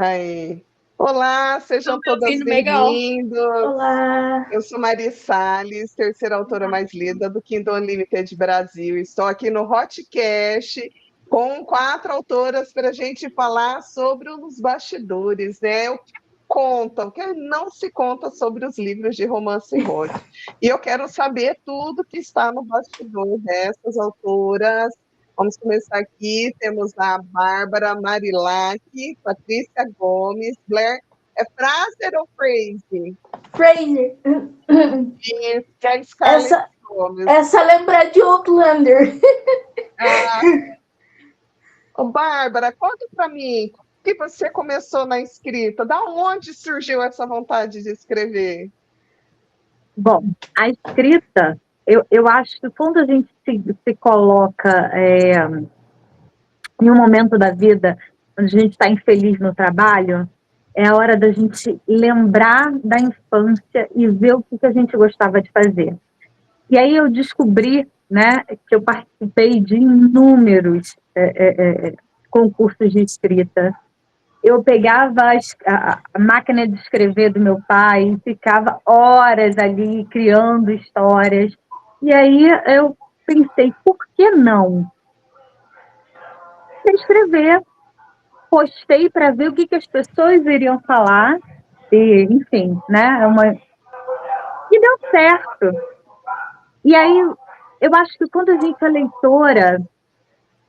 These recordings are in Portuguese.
Aí. Olá, Estão sejam me todas ouvindo legal? bem-vindos. Olá! Eu sou Mari Salles, terceira autora mais lida do Kindle Unlimited Brasil. Estou aqui no Hotcast com quatro autoras para a gente falar sobre os bastidores, né? O que conta, o que não se conta sobre os livros de romance erótico. E eu quero saber tudo que está no bastidor dessas autoras. Vamos começar aqui. Temos a Bárbara Marilac, Patrícia Gomes, Blair. É Fraser ou Crazy? Fraser! E a Scarlett Essa, Gomes. essa lembra de Outlander. Ah, ô, Bárbara, conta para mim, que você começou na escrita? Da onde surgiu essa vontade de escrever? Bom, a escrita, eu acho que quando a gente se coloca em um momento da vida onde a gente está infeliz no trabalho, é a hora da gente lembrar da infância e ver o que a gente gostava de fazer. E aí eu descobri, né, que eu participei de inúmeros concursos de escrita. Eu pegava a máquina de escrever do meu pai e ficava horas ali criando histórias. E aí eu pensei, por que não escrever? Postei para ver o que as pessoas iriam falar. E, enfim, né? E deu certo. E aí eu acho que quando a gente é leitora,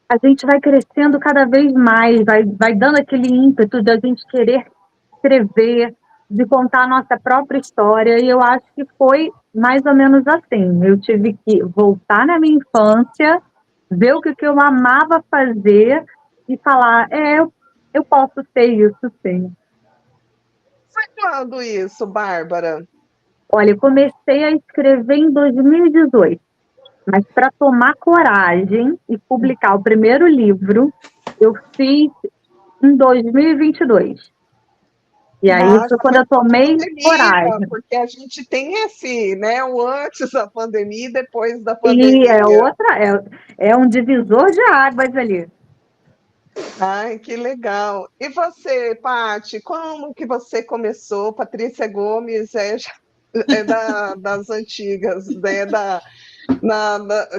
a gente vai crescendo cada vez mais, vai dando aquele ímpeto de a gente querer escrever, de contar a nossa própria história, e eu acho que foi mais ou menos assim. Eu tive que voltar na minha infância, ver o que eu amava fazer e falar, eu posso ser isso, sim. Foi quando isso, Bárbara? Olha, eu comecei a escrever em 2018, mas para tomar coragem e publicar o primeiro livro, eu fiz em 2022. E aí Ah, foi já quando foi eu com a tomei pandemia, coragem. porque a gente tem esse, né, o antes da pandemia e depois da E é pandemia. outra, é um divisor de águas ali. Ai, que legal. E você, Paty, como que você começou? Patrícia Gomes é das antigas, né?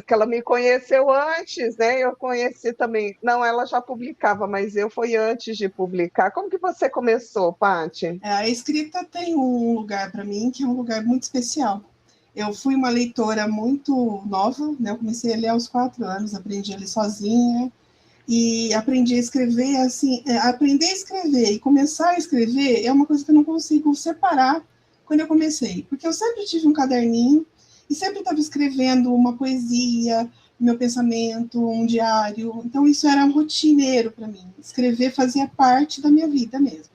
Que ela me conheceu antes, né? Eu conheci também. Não, ela já publicava, mas eu fui antes de publicar. Como que você começou, Paty? A escrita tem um lugar para mim que é um lugar muito especial. Eu fui uma leitora muito nova, né? Eu comecei a ler aos 4 anos, aprendi a ler sozinha e aprendi a escrever assim. Aprender a escrever e começar a escrever é uma coisa que eu não consigo separar quando eu comecei, porque eu sempre tive um caderninho e sempre estava escrevendo uma poesia, meu pensamento, um diário. Então isso era um rotineiro para mim. Escrever fazia parte da minha vida mesmo.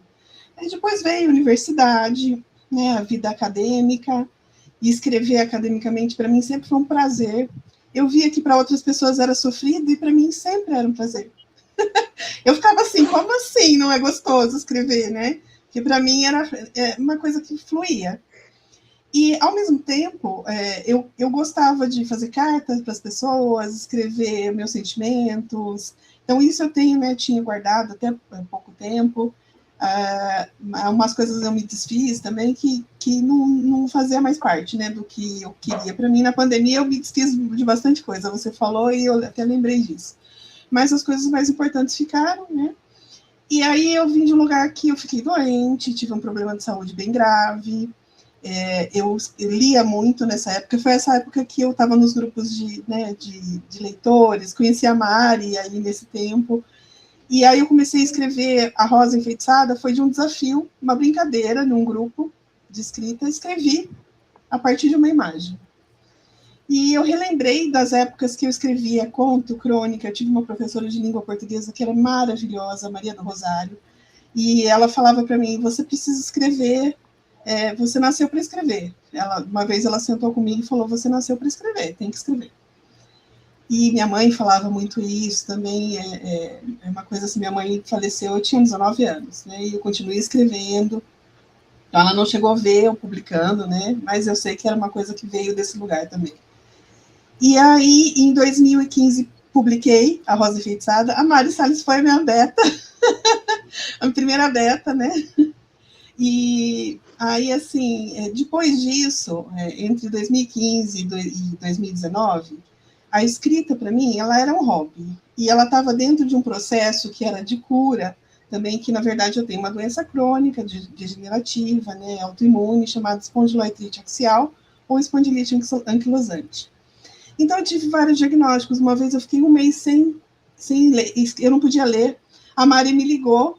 Aí depois veio a universidade, né, a vida acadêmica, e escrever academicamente para mim sempre foi um prazer. Eu via que para outras pessoas era sofrido e para mim sempre era um prazer. Eu ficava assim, como assim não é gostoso escrever, né? Que para mim era uma coisa que fluía. E, ao mesmo tempo, eu gostava de fazer cartas para as pessoas, escrever meus sentimentos. Então, isso eu tenho, né, tinha guardado até há pouco tempo. Umas coisas eu me desfiz também que não fazia mais parte, né, do que eu queria. Para mim, na pandemia, eu me desfiz de bastante coisa. Você falou e eu até lembrei disso. Mas as coisas mais importantes ficaram, né? E aí eu vim de um lugar que eu fiquei doente, tive um problema de saúde bem grave. Eu lia muito nessa época, foi essa época que eu estava nos grupos de leitores, conheci a Mari aí nesse tempo, e aí eu comecei a escrever A Rosa Enfeitiçada, foi de um desafio, uma brincadeira num grupo de escrita, escrevi a partir de uma imagem. E eu relembrei das épocas que eu escrevia conto, crônica, eu tive uma professora de língua portuguesa que era maravilhosa, Maria do Rosário, e ela falava para mim, você precisa escrever, você nasceu para escrever. Uma vez ela sentou comigo e falou, você nasceu para escrever, tem que escrever. E minha mãe falava muito isso também, é uma coisa assim, minha mãe faleceu, eu tinha 19 anos, né, e eu continuei escrevendo, então ela não chegou a ver eu publicando, né, mas eu sei que era uma coisa que veio desse lugar também. E aí, em 2015, publiquei A Rosa Enfeitiçada, a Mari Salles foi minha beta, a primeira beta, né? E aí, assim, depois disso, entre 2015 e 2019, a escrita, para mim, ela era um hobby. E ela estava dentro de um processo que era de cura, também, que, na verdade, eu tenho uma doença crônica, degenerativa, né, autoimune, chamada espondilite axial ou espondilite anquilosante. Então, eu tive vários diagnósticos. Uma vez eu fiquei um mês sem ler, eu não podia ler. A Mari me ligou,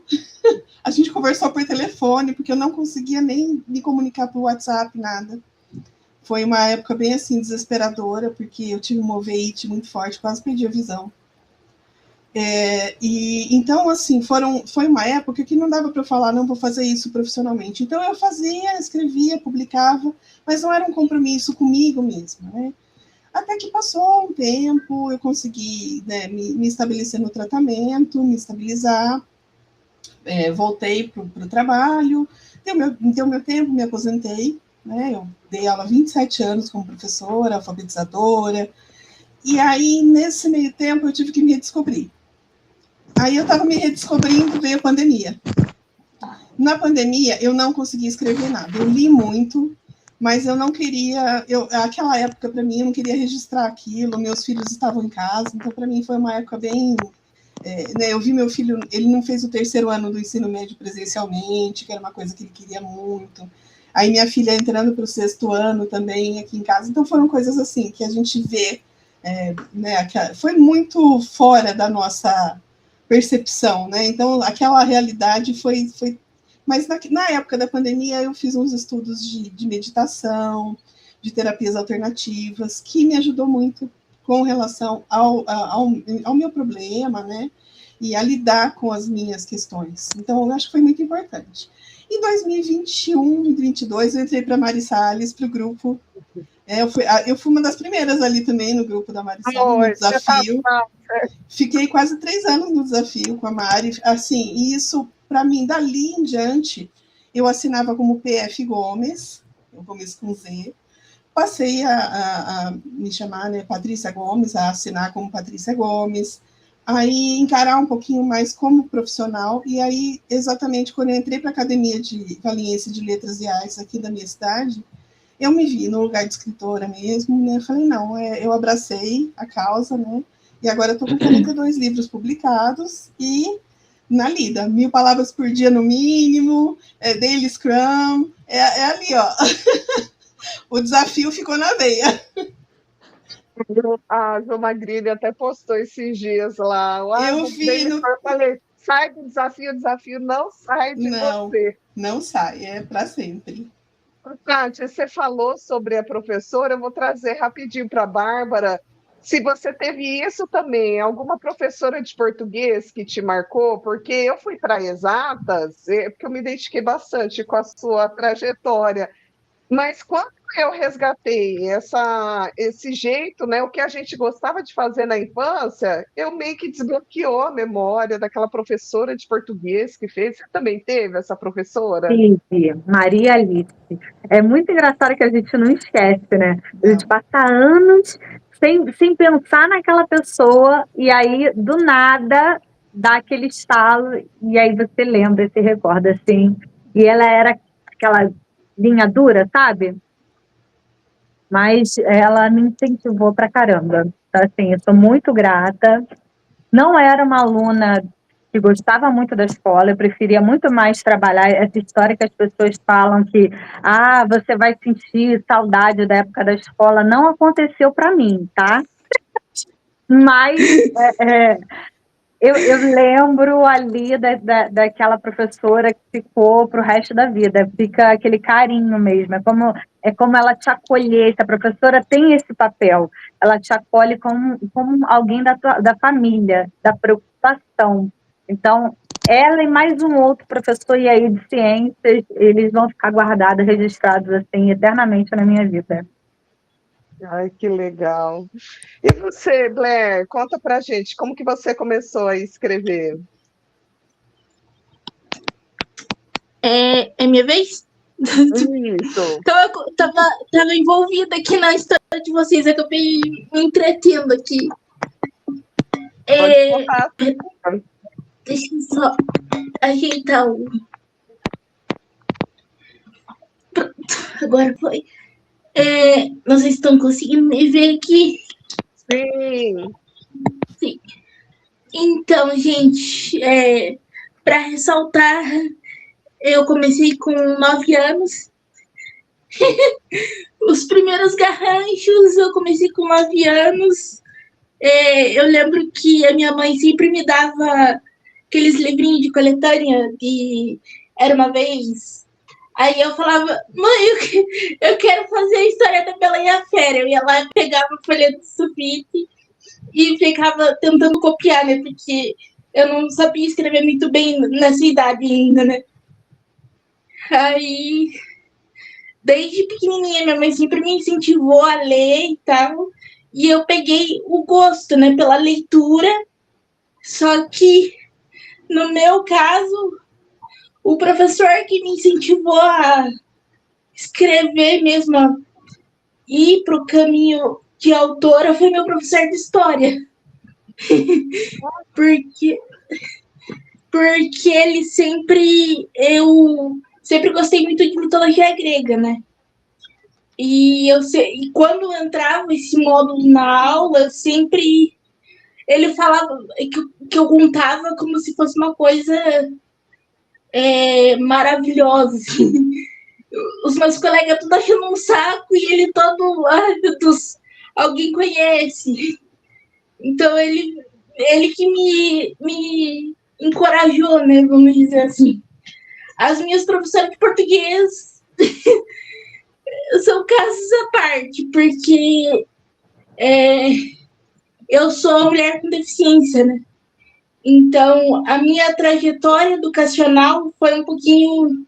a gente conversou por telefone, porque eu não conseguia nem me comunicar por WhatsApp, nada. Foi uma época bem assim, desesperadora, porque eu tive uma oveite muito forte, quase perdi a visão. E então, assim, foi uma época que não dava para eu falar, não vou fazer isso profissionalmente. Então, eu fazia, escrevia, publicava, mas não era um compromisso comigo mesma, né? Até que passou um tempo, eu consegui, né, me estabelecer no tratamento, me estabilizar, voltei para o trabalho, deu meu tempo, me aposentei, né? Eu dei aula há 27 anos como professora, alfabetizadora, e aí, nesse meio tempo, eu tive que me redescobrir. Aí eu estava me redescobrindo, veio a pandemia. Na pandemia, eu não conseguia escrever nada, eu li muito, mas eu não queria, aquela época, para mim, eu não queria registrar aquilo, meus filhos estavam em casa, então, para mim, foi uma época bem... né, eu vi meu filho, ele não fez o 3º ano do ensino médio presencialmente, que era uma coisa que ele queria muito. Aí minha filha entrando para o 6º ano também aqui em casa. Então, foram coisas assim, que a gente vê, né, foi muito fora da nossa percepção, né? Então, aquela realidade foi mas na época da pandemia, eu fiz uns estudos de meditação, de terapias alternativas, que me ajudou muito com relação ao meu problema, né? E a lidar com as minhas questões. Então, eu acho que foi muito importante. Em 2021 e 2022, eu entrei para a Mari Salles, para o grupo. Eu fui uma das primeiras ali também no grupo da Mari Salles, no desafio. Fiquei quase 3 anos no desafio com a Mari. Assim, e isso, para mim, dali em diante, eu assinava como PF Gomes, o Gomes com Z. Passei a me chamar, né, Patrícia Gomes, a assinar como Patrícia Gomes, aí encarar um pouquinho mais como profissional, e aí, exatamente quando eu entrei para a Academia de Valiense de Letras e Artes aqui da minha cidade, eu me vi no lugar de escritora mesmo, né, eu falei, não, eu abracei a causa, né, e agora eu estou com 42 livros publicados, e na lida, 1000 palavras por dia no mínimo, Daily Scrum, ali, ó. O desafio ficou na veia. A Jo Magrini até postou esses dias lá. Eu vi. Eu falei, sai do desafio, o desafio não sai de você. Não sai, é para sempre. Kátia, você falou sobre a professora, eu vou trazer rapidinho para a Bárbara. Se você teve isso também, alguma professora de português que te marcou, porque eu fui para exatas, porque eu me identifiquei bastante com a sua trajetória. Mas quando eu resgatei esse jeito, né, o que a gente gostava de fazer na infância, eu meio que desbloqueou a memória daquela professora de português que fez. Você também teve essa professora? Sim, Maria Alice. É muito engraçado que a gente não esquece, né? A gente passa anos sem pensar naquela pessoa e aí, do nada, dá aquele estalo e aí você lembra, se recorda, assim. E ela era aquela linha dura, sabe? Mas ela me incentivou pra caramba. Então, assim, eu sou muito grata. Não era uma aluna que gostava muito da escola, eu preferia muito mais trabalhar essa história que as pessoas falam que você vai sentir saudade da época da escola. Não aconteceu para mim, tá? Mas eu lembro ali daquela professora que ficou para o resto da vida, fica aquele carinho mesmo, é como ela te acolhesse, a professora tem esse papel, ela te acolhe como alguém da família, da preocupação. Então, ela e mais um outro professor, e aí de ciências, eles vão ficar guardados, registrados assim, eternamente na minha vida. Ai, que legal. E você, Blair, conta pra gente, como que você começou a escrever? É minha vez? Isso. Então, eu tava envolvida aqui na história de vocês, acabei me entretendo aqui. Pode contar. Deixa eu só ajeitar o. Pronto, agora foi. Não sei se estão conseguindo me ver aqui. Sim. Sim. Então, gente, para ressaltar, eu comecei com 9 anos. Os primeiros garranchos eu comecei com 9 anos. Eu lembro que a minha mãe sempre me dava aqueles livrinhos de coletânea de Era uma Vez. Aí eu falava, mãe, eu quero fazer a história da Bela e a Fera. Eu ia lá, pegava a folha do sulfite e ficava tentando copiar, né? Porque eu não sabia escrever muito bem nessa idade ainda, né? Aí, desde pequenininha, minha mãe sempre me incentivou a ler e tal. E eu peguei o gosto, né, pela leitura. Só que, no meu caso, o professor que me incentivou a escrever mesmo, a ir para o caminho de autora, foi meu professor de história. porque ele eu sempre gostei muito de mitologia grega, né? E quando entrava esse módulo na aula, ele falava que eu contava como se fosse uma coisa maravilhosa, assim. Os meus colegas tudo achando um saco e ele todo, ai meu Deus, alguém conhece. Então ele que me encorajou, né, vamos dizer assim. As minhas professoras de português são casos à parte, porque eu sou uma mulher com deficiência, né? Então, a minha trajetória educacional foi um pouquinho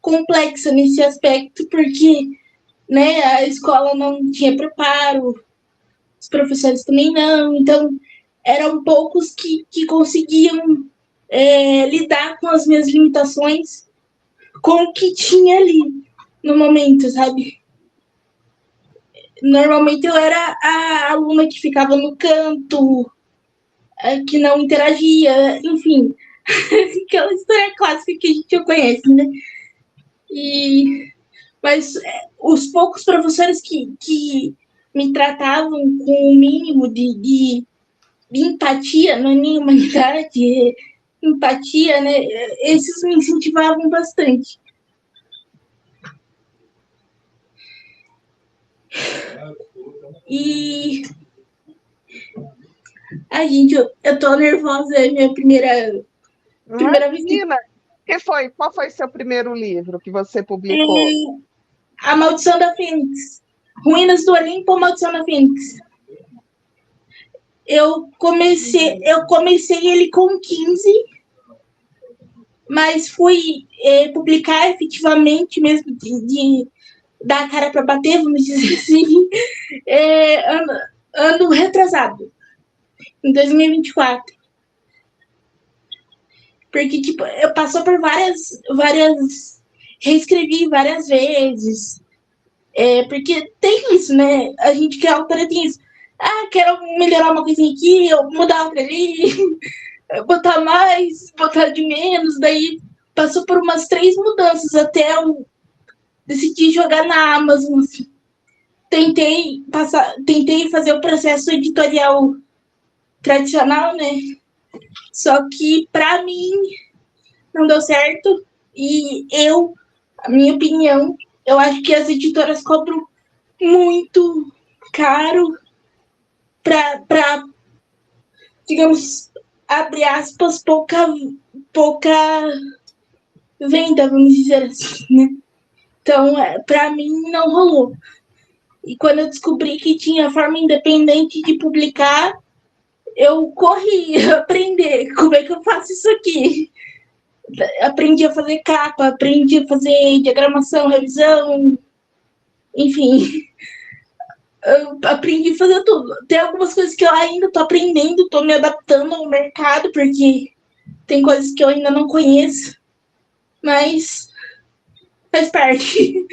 complexa nesse aspecto, porque, né, a escola não tinha preparo, os professores também não, então eram poucos que conseguiam lidar com as minhas limitações, com o que tinha ali no momento, sabe? Normalmente eu era a aluna que ficava no canto, que não interagia, enfim, aquela história clássica que a gente já conhece, né? Mas os poucos professores que me tratavam com o mínimo de empatia, não é nem humanidade, é empatia, né? Esses me incentivavam bastante. E ai, gente, eu tô nervosa, é minha primeira vez que... Menina, qual foi seu primeiro livro que você publicou? A Maldição da Fênix. Ruínas do Olimpo, A Maldição da Fênix. Eu comecei ele com 15, mas fui publicar efetivamente mesmo, de dar a cara para bater, vamos dizer assim, ano retrasado, em 2024. Porque, tipo, eu passou por reescrevi várias vezes. Porque tem isso, né? A gente que é autora tem isso. Ah, quero melhorar uma coisinha aqui, eu mudar outra ali, botar mais, botar de menos. Daí passou por umas 3 mudanças até eu decidir jogar na Amazon. Assim. Tentei fazer o processo editorial tradicional, né? Só que, para mim, não deu certo. E a minha opinião, eu acho que as editoras cobram muito caro para, digamos, abre aspas, pouca venda, vamos dizer assim, né? Então, para mim, não rolou. E quando eu descobri que tinha forma independente de publicar, eu corri a aprender como é que eu faço isso aqui. Aprendi a fazer capa, aprendi a fazer diagramação, revisão, enfim. Eu aprendi a fazer tudo. Tem algumas coisas que eu ainda estou aprendendo, estou me adaptando ao mercado, porque tem coisas que eu ainda não conheço, mas faz parte.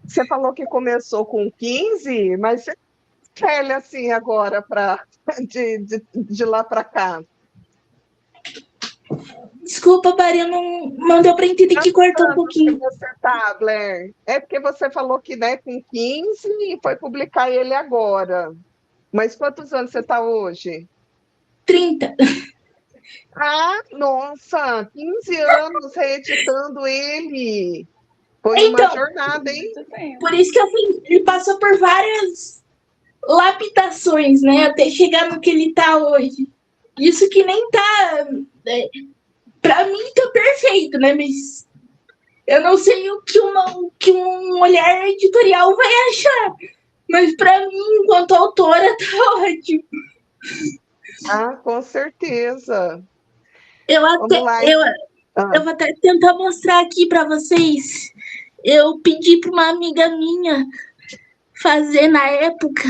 Você falou que começou com 15, mas você é velha assim agora, de lá para cá? Desculpa, Bari, não deu para entender que cortou um pouquinho. Você tá, Blair? É porque você falou que, né, com 15 e foi publicar ele agora. Mas quantos anos você está hoje? 30. Ah, nossa, 15 anos reeditando ele. Foi uma Então, jornada, hein? por isso que ele passou por várias lapidações, né? Até chegar no que ele tá hoje. Isso que nem tá. Pra mim tá perfeito, né? Mas eu não sei o que um olhar editorial vai achar. Mas pra mim, enquanto autora, tá ótimo. Ah, com certeza. Eu Vamos lá. vou até tentar mostrar aqui pra vocês. Eu pedi pra uma amiga minha fazer na época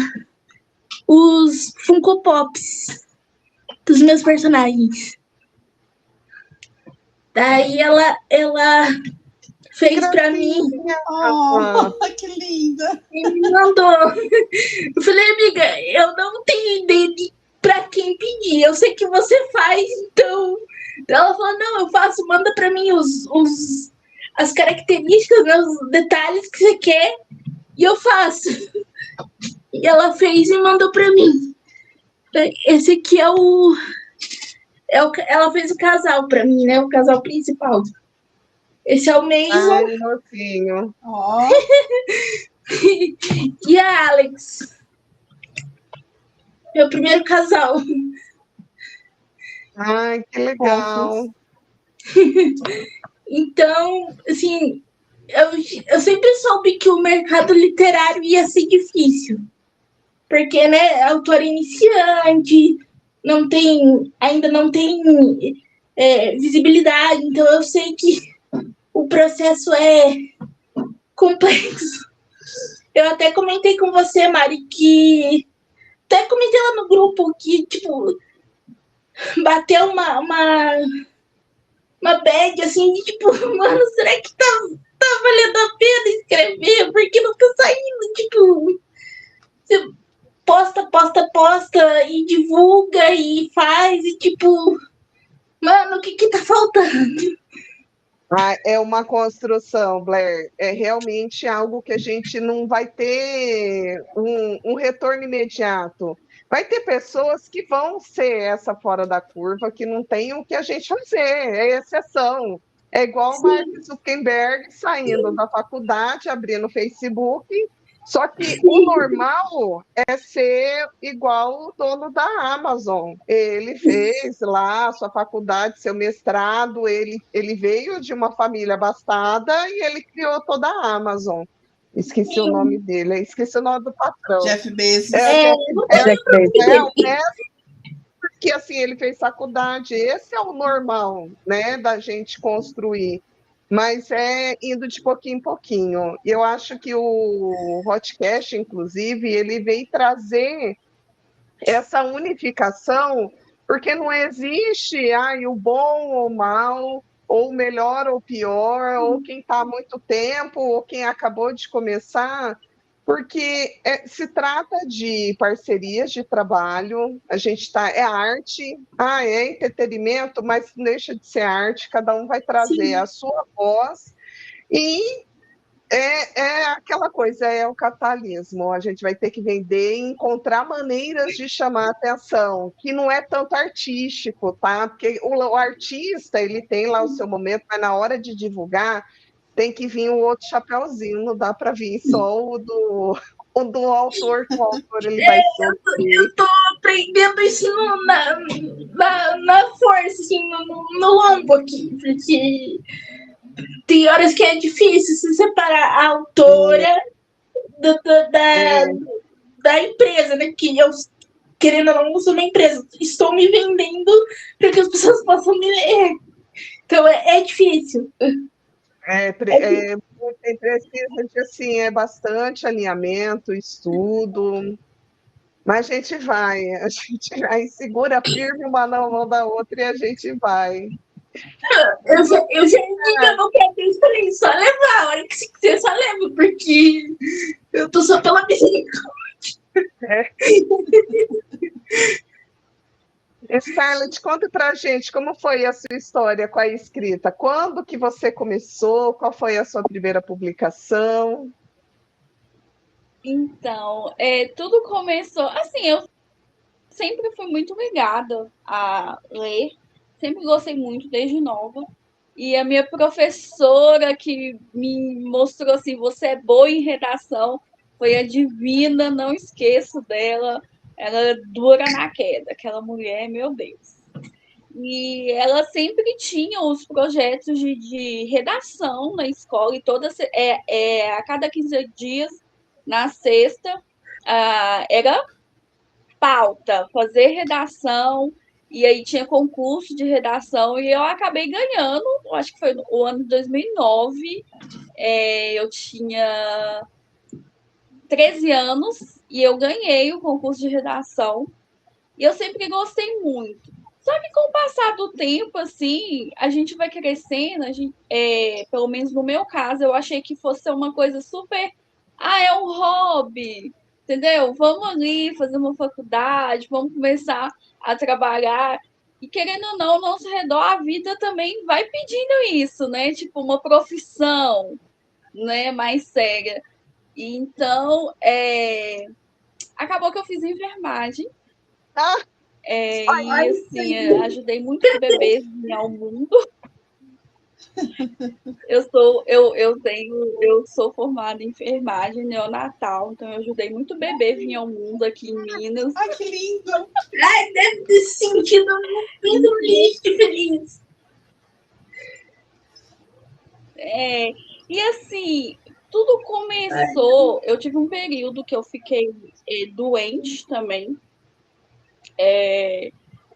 os Funko Pops dos meus personagens. Daí ela fez pra mim Oh, que linda! e me mandou. Eu falei, amiga, eu não tenho ideia de pra quem pedir. Eu sei que você faz, então. Ela falou, não, eu faço, manda pra mim as características, né, os detalhes que você quer, e eu faço. E ela fez e mandou pra mim. Esse aqui ela fez o casal pra mim, né? O casal principal. Esse é o Mason. Ai, mocinho. Oh. E a Alex. Meu primeiro casal. Ai, que legal. Então, assim, eu sempre soube que o mercado literário ia ser difícil. Porque, né, autor iniciante, ainda não tem visibilidade. Então, eu sei que o processo é complexo. Eu até comentei com você, Mari, que... Até comentei lá no grupo que, tipo, bateu uma bad, assim, de tipo, mano, será que tá valendo a pena escrever? Porque não tá saindo, tipo... Você posta e divulga e faz e, tipo... Mano, o que tá faltando? Ah, é uma construção, Blair. É realmente algo que a gente não vai ter um retorno imediato. Vai ter pessoas que vão ser essa fora da curva, que não tem o que a gente fazer, é exceção. É igual o Mark Zuckerberg saindo da faculdade, abrindo o Facebook. Só que o normal é ser igual o dono da Amazon. Ele fez lá a sua faculdade, seu mestrado, ele veio de uma família abastada e ele criou toda a Amazon. Esqueci o nome dele, esqueci o nome do patrão. Jeff Bezos. Porque assim, ele fez faculdade, esse é o normal, né, da gente construir. Mas é indo de pouquinho em pouquinho. E eu acho que o Hotcast, inclusive, ele veio trazer essa unificação, porque não existe o bom ou o mal, ou melhor ou pior, ou quem está há muito tempo, ou quem acabou de começar, porque se trata de parcerias de trabalho, a gente está, é arte, é entretenimento, mas não deixa de ser arte, cada um vai trazer a sua voz, e é aquela coisa, é o capitalismo, a gente vai ter que vender e encontrar maneiras de chamar a atenção, que não é tanto artístico, tá? Porque o artista, ele tem lá o seu momento, mas na hora de divulgar, tem que vir o outro chapéuzinho, não dá para vir só o do autor, que o autor ele vai sofrer. Eu tô aprendendo isso na força, assim, no lombo aqui, porque tem horas que é difícil se separar a autora da empresa, né? Que eu, querendo ou não, sou uma empresa, estou me vendendo para que as pessoas possam me ler. Então é difícil. Precisa de, assim, bastante alinhamento, estudo, mas a gente vai segura firme uma na mão da outra e a gente vai. Eu já não quero isso, falei, só levar, a hora que você quiser, só leva, porque eu tô só pela misericórdia. Scarlett, conta pra gente como foi a sua história com a escrita. Quando que você começou? Qual foi a sua primeira publicação? Então, tudo começou. Assim, eu sempre fui muito ligada a ler, sempre gostei muito desde nova. E a minha professora que me mostrou assim, você é boa em redação, foi a Divina, não esqueço dela. Ela é dura na queda, aquela mulher, meu Deus. E ela sempre tinha os projetos de redação na escola, e a cada 15 dias, na sexta, era pauta, fazer redação, e aí tinha concurso de redação, e eu acabei ganhando, acho que foi o ano de 2009, eu tinha 13 anos, e eu ganhei o concurso de redação, e eu sempre gostei muito. Só que com o passar do tempo, assim, a gente vai crescendo, pelo menos no meu caso, eu achei que fosse ser uma coisa super. É um hobby, entendeu? Vamos ali fazer uma faculdade, vamos começar a trabalhar. E querendo ou não, ao nosso redor, a vida também vai pedindo isso, né? Tipo, uma profissão, né? Mais séria. E então, acabou que eu fiz enfermagem. Ah, E assim, ajudei muitos bebês ao mundo. Eu sou formada em enfermagem neonatal, então eu ajudei muito bebê vir ao mundo aqui em Minas. Ai, que lindo! Ai, deve ter sentido muito lixo feliz. E assim, tudo começou. Eu tive um período que eu fiquei doente também.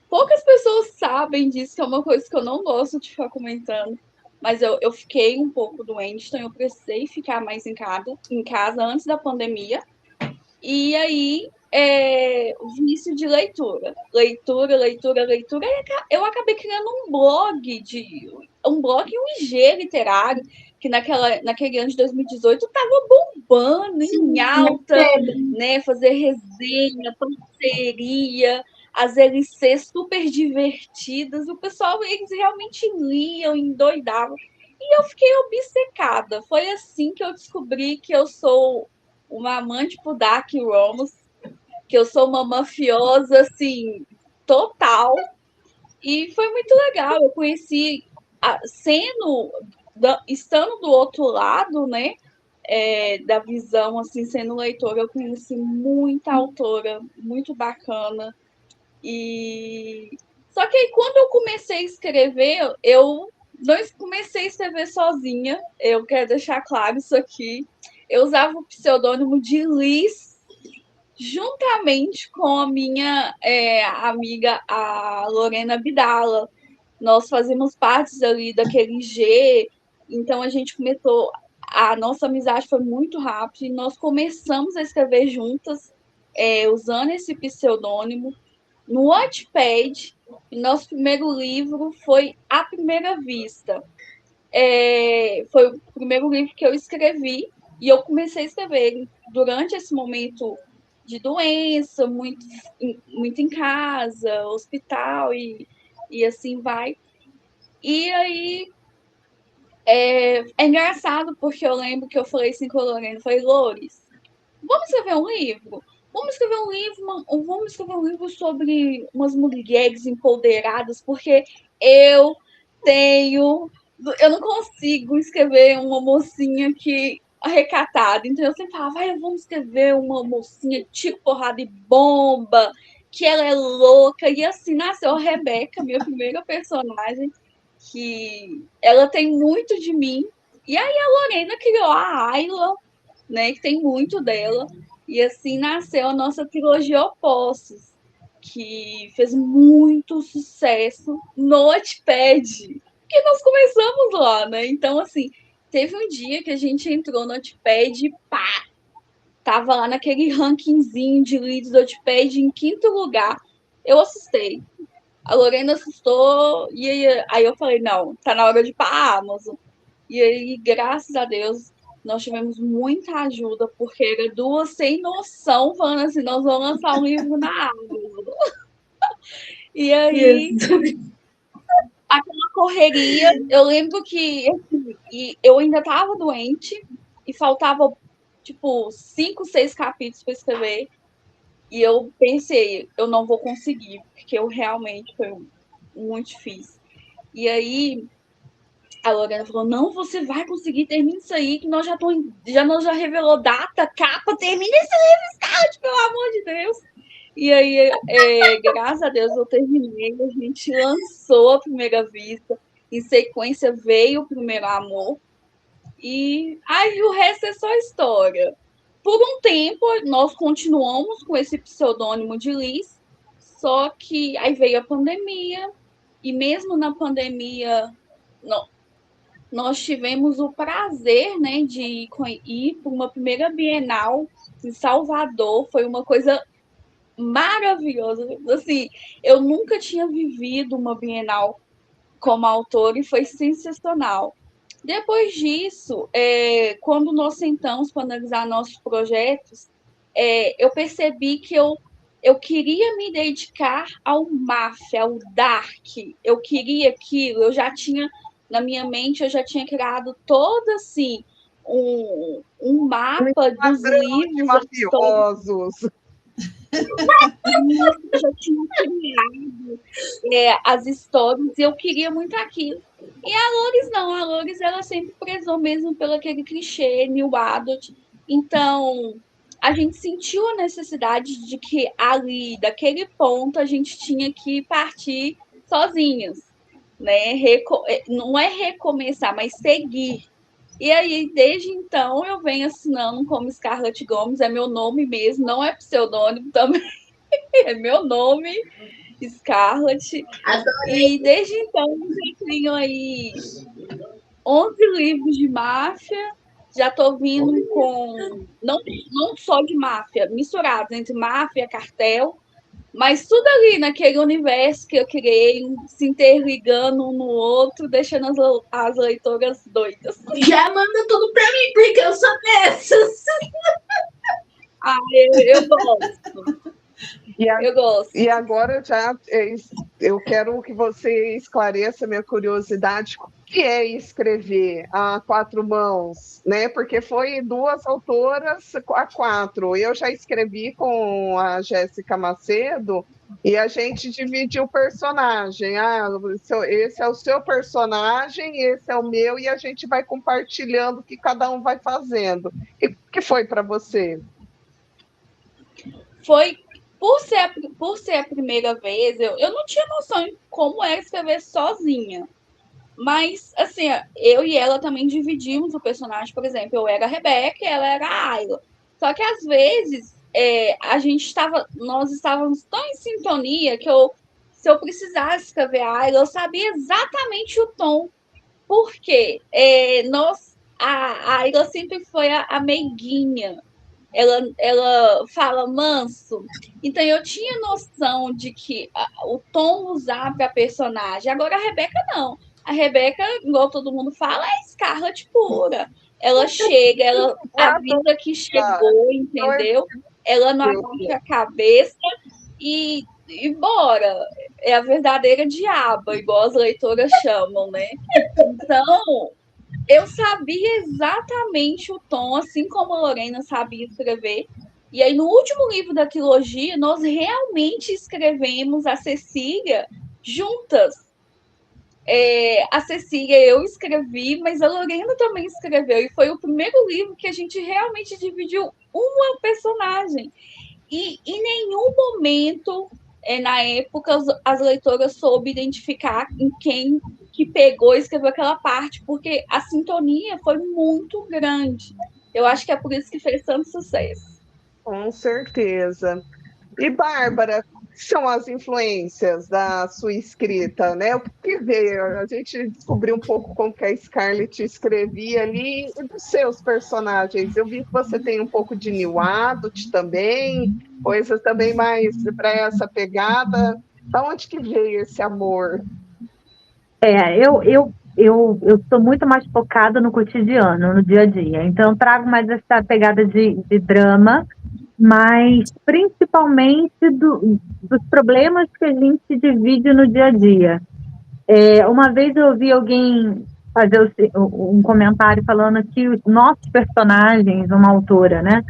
Poucas pessoas sabem disso, que é uma coisa que eu não gosto de ficar comentando. Mas eu fiquei um pouco doente, então eu precisei ficar mais em casa antes da pandemia. E aí, vício de leitura. Leitura, leitura, leitura. E eu acabei criando um blog e um IG literário, que naquele ano de 2018 estava bombando, em alta, né? Fazer resenha, parceria, as LCs super divertidas. O pessoal, eles realmente liam, endoidavam. E eu fiquei obcecada. Foi assim que eu descobri que eu sou uma amante por Dark Romance, que eu sou uma mafiosa, assim, total. E foi muito legal. Eu conheci, estando do outro lado, né, da visão, assim, sendo leitora, eu conheci muita autora, muito bacana. Só que aí, quando eu comecei a escrever, eu não comecei a escrever sozinha. Eu quero deixar claro isso aqui. Eu usava o pseudônimo de Liz, juntamente com a minha amiga, a Lorena Bidala. Nós fazíamos partes ali daquele G, então a gente começou. A nossa amizade foi muito rápida e nós começamos a escrever juntas, usando esse pseudônimo no Wattpad. Nosso primeiro livro foi À Primeira Vista. Foi o primeiro livro que eu escrevi, e eu comecei a escrever durante esse momento de doença, muito em casa, hospital, e assim vai. E aí é engraçado, porque eu lembro que eu falei assim com a Lorena, falei, Lores, vamos escrever um livro? Vamos escrever um livro sobre umas mulheres empoderadas, porque eu eu não consigo escrever uma mocinha que recatada. Então eu sempre falava, vamos escrever uma mocinha tipo porrada e bomba, que ela é louca. E assim nasceu a Rebeca, minha primeira personagem, que ela tem muito de mim. E aí a Lorena criou a Ayla, né, que tem muito dela. E assim nasceu a nossa trilogia Opostos, que fez muito sucesso no Wattpad, que nós começamos lá, né? Então, assim, teve um dia que a gente entrou no Wattpad e pá! Tava lá naquele rankingzinho de leads do Wattpad em 5º lugar. Eu assustei. A Lorena assustou, e aí eu falei, não, tá na hora de ir pra Amazon. E aí, graças a Deus, nós tivemos muita ajuda, porque era duas sem noção, falando assim, nós vamos lançar um livro na Amazon. E aí, Isso. aquela correria, eu lembro que eu ainda estava doente e faltava, tipo, 5, 6 capítulos para escrever. E eu pensei, eu não vou conseguir, porque eu realmente foi muito difícil. E aí, a Lorena falou, não, você vai conseguir, termina isso aí, que nós já revelou data, capa, termina esse livro, Scarlett, pelo amor de Deus. E aí, graças a Deus, eu terminei, a gente lançou a Primeira Vista, em sequência veio o Primeiro Amor, e aí o resto é só história. Por um tempo, nós continuamos com esse pseudônimo de Liz, só que aí veio a pandemia, e mesmo na pandemia, não, nós tivemos o prazer, né, de ir para uma primeira Bienal em Salvador. Foi uma coisa maravilhosa. Assim, eu nunca tinha vivido uma Bienal como autor e foi sensacional. Depois disso, quando nós sentamos para analisar nossos projetos, eu percebi que eu queria me dedicar ao máfia, ao dark. Eu queria aquilo, eu já tinha, na minha mente, eu já tinha criado todo assim, um mapa dos De livros, as histórias. mafiosos. Eu já tinha criado as histórias e eu queria muito aquilo. E a Loures não, a Loures ela sempre prezou mesmo pelo aquele clichê New Adult. Então, a gente sentiu a necessidade de que ali, daquele ponto, a gente tinha que partir sozinhas, né? Não é recomeçar, mas seguir. E aí, desde então, eu venho assinando como Scarlett Gomes, é meu nome mesmo, não é pseudônimo também, é meu nome, Scarlett. Adorei. E desde então, eu tenho aí 11 livros de máfia, já estou vindo com, não só de máfia, misturados entre máfia, cartel, mas tudo ali naquele universo que eu criei, se interligando um no outro, deixando as leitoras doidas. Já manda tudo pra mim, porque eu sou dessas. Ah, eu gosto. Eu gosto. E agora eu quero que você esclareça minha curiosidade. O que é escrever a quatro mãos, né? Porque foi duas autoras a quatro. Eu já escrevi com a Jéssica Macedo e a gente dividiu o personagem. Esse é o seu personagem, esse é o meu, e a gente vai compartilhando o que cada um vai fazendo. E o que foi para você? Foi por ser a primeira vez, eu não tinha noção de como era escrever sozinha. Mas, assim, eu e ela também dividimos o personagem. Por exemplo, eu era a Rebeca e ela era a Ayla. Só que, às vezes, nós estávamos tão em sintonia que se eu precisasse escrever a Ayla, eu sabia exatamente o tom. Por quê? A Ayla sempre foi a meiguinha. Ela fala manso. Então, eu tinha noção de que o tom usar para personagem. Agora, a Rebeca, não. A Rebeca, igual todo mundo fala, é Scarlett pura. Ela chega, ela avisa que chegou, entendeu? Ela não abaixa a cabeça e bora. É a verdadeira diaba, igual as leitoras chamam, né? Então, eu sabia exatamente o tom, assim como a Lorena sabia escrever. E aí, no último livro da trilogia, nós realmente escrevemos a Cecília juntas. A Cecília eu escrevi, mas a Lorena também escreveu. E foi o primeiro livro que a gente realmente dividiu uma personagem. E em nenhum momento, na época, as leitoras soube identificar em quem que pegou e escreveu aquela parte, porque a sintonia foi muito grande. Eu acho que é por isso que fez tanto sucesso. Com certeza. E, Bárbara, quais são as influências da sua escrita, né? O que veio? A gente descobriu um pouco como que a Scarlett escrevia ali e dos seus personagens. Eu vi que você tem um pouco de New Adult também, coisas também mais para essa pegada. Da onde que veio esse amor? Eu sou muito mais focada no cotidiano, no dia a dia. Então, eu trago mais essa pegada de drama, mas principalmente dos problemas que a gente divide no dia a dia. Uma vez eu ouvi alguém fazer um comentário falando que os nossos personagens, uma autora, né,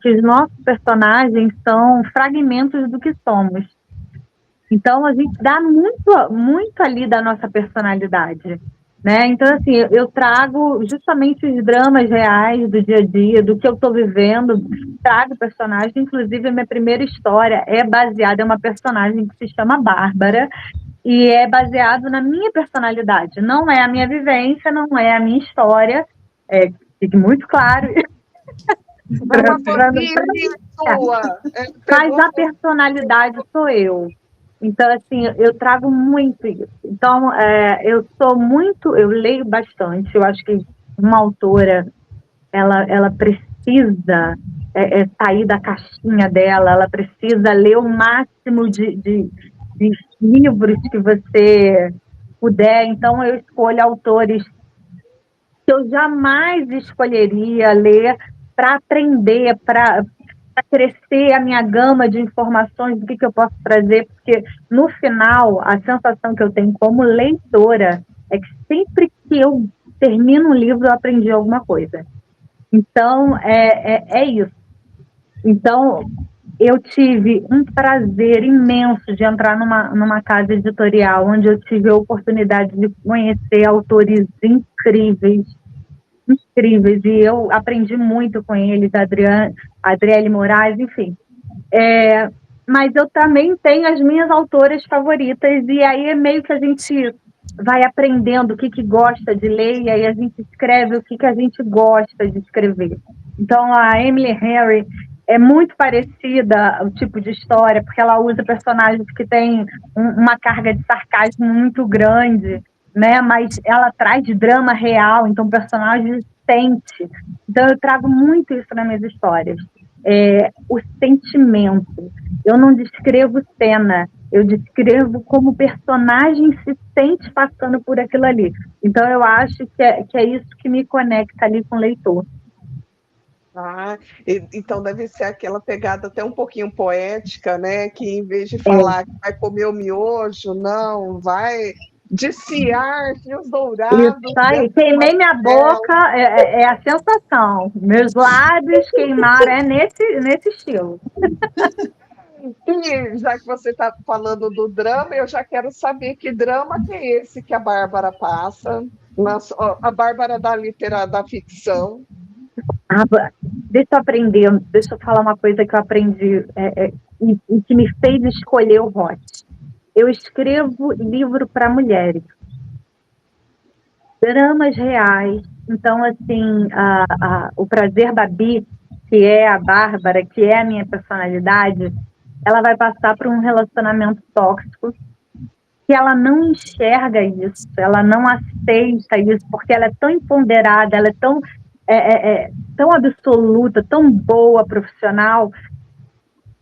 que os nossos personagens são fragmentos do que somos. Então, a gente dá muito ali da nossa personalidade, né? Então, assim, eu trago justamente os dramas reais do dia a dia, do que eu estou vivendo, trago personagem. Inclusive, a minha primeira história é baseada em uma personagem que se chama Bárbara, e é baseado na minha personalidade. Não é a minha vivência, não é a minha história, fique muito claro. Uma fanfic sua. Mas a personalidade sou eu. Então, assim, eu trago muito isso. Então, eu leio bastante. Eu acho que uma autora, ela precisa sair da caixinha dela, ela precisa ler o máximo de livros que você puder. Então, eu escolho autores que eu jamais escolheria ler para aprender, para crescer a minha gama de informações do que eu posso trazer, porque no final, a sensação que eu tenho como leitora é que sempre que eu termino um livro, eu aprendi alguma coisa. Então, é isso. Então, eu tive um prazer imenso de entrar numa casa editorial, onde eu tive a oportunidade de conhecer autores incríveis, e eu aprendi muito com eles, Adriele Moraes, enfim. Mas eu também tenho as minhas autoras favoritas, e aí é meio que a gente vai aprendendo o que gosta de ler, e aí a gente escreve o que a gente gosta de escrever. Então, a Emily Henry é muito parecida ao tipo de história, porque ela usa personagens que têm uma carga de sarcasmo muito grande, né? Mas ela traz drama real, então o personagem sente. Então eu trago muito isso nas minhas histórias. O sentimento. Eu não descrevo cena, eu descrevo como o personagem se sente passando por aquilo ali. Então eu acho que é isso que me conecta ali com o leitor. Então deve ser aquela pegada até um pouquinho poética, né? Que em vez de falar que vai comer o miojo, não, vai desfiar fios dourados. Isso aí, queimei minha boca, é a sensação. Meus lábios queimaram, nesse estilo. E já que você está falando do drama, eu já quero saber que drama que é esse que a Bárbara passa. A Bárbara da ficção. Deixa eu falar uma coisa que eu aprendi e que me fez escolher o Hot. Eu escrevo livro para mulheres. Dramas reais. Então, assim, o Prazer Babi, que é a Bárbara, que é a minha personalidade, ela vai passar por um relacionamento tóxico que ela não enxerga isso, ela não aceita isso, porque ela é tão empoderada, ela é tão absoluta, tão boa profissional,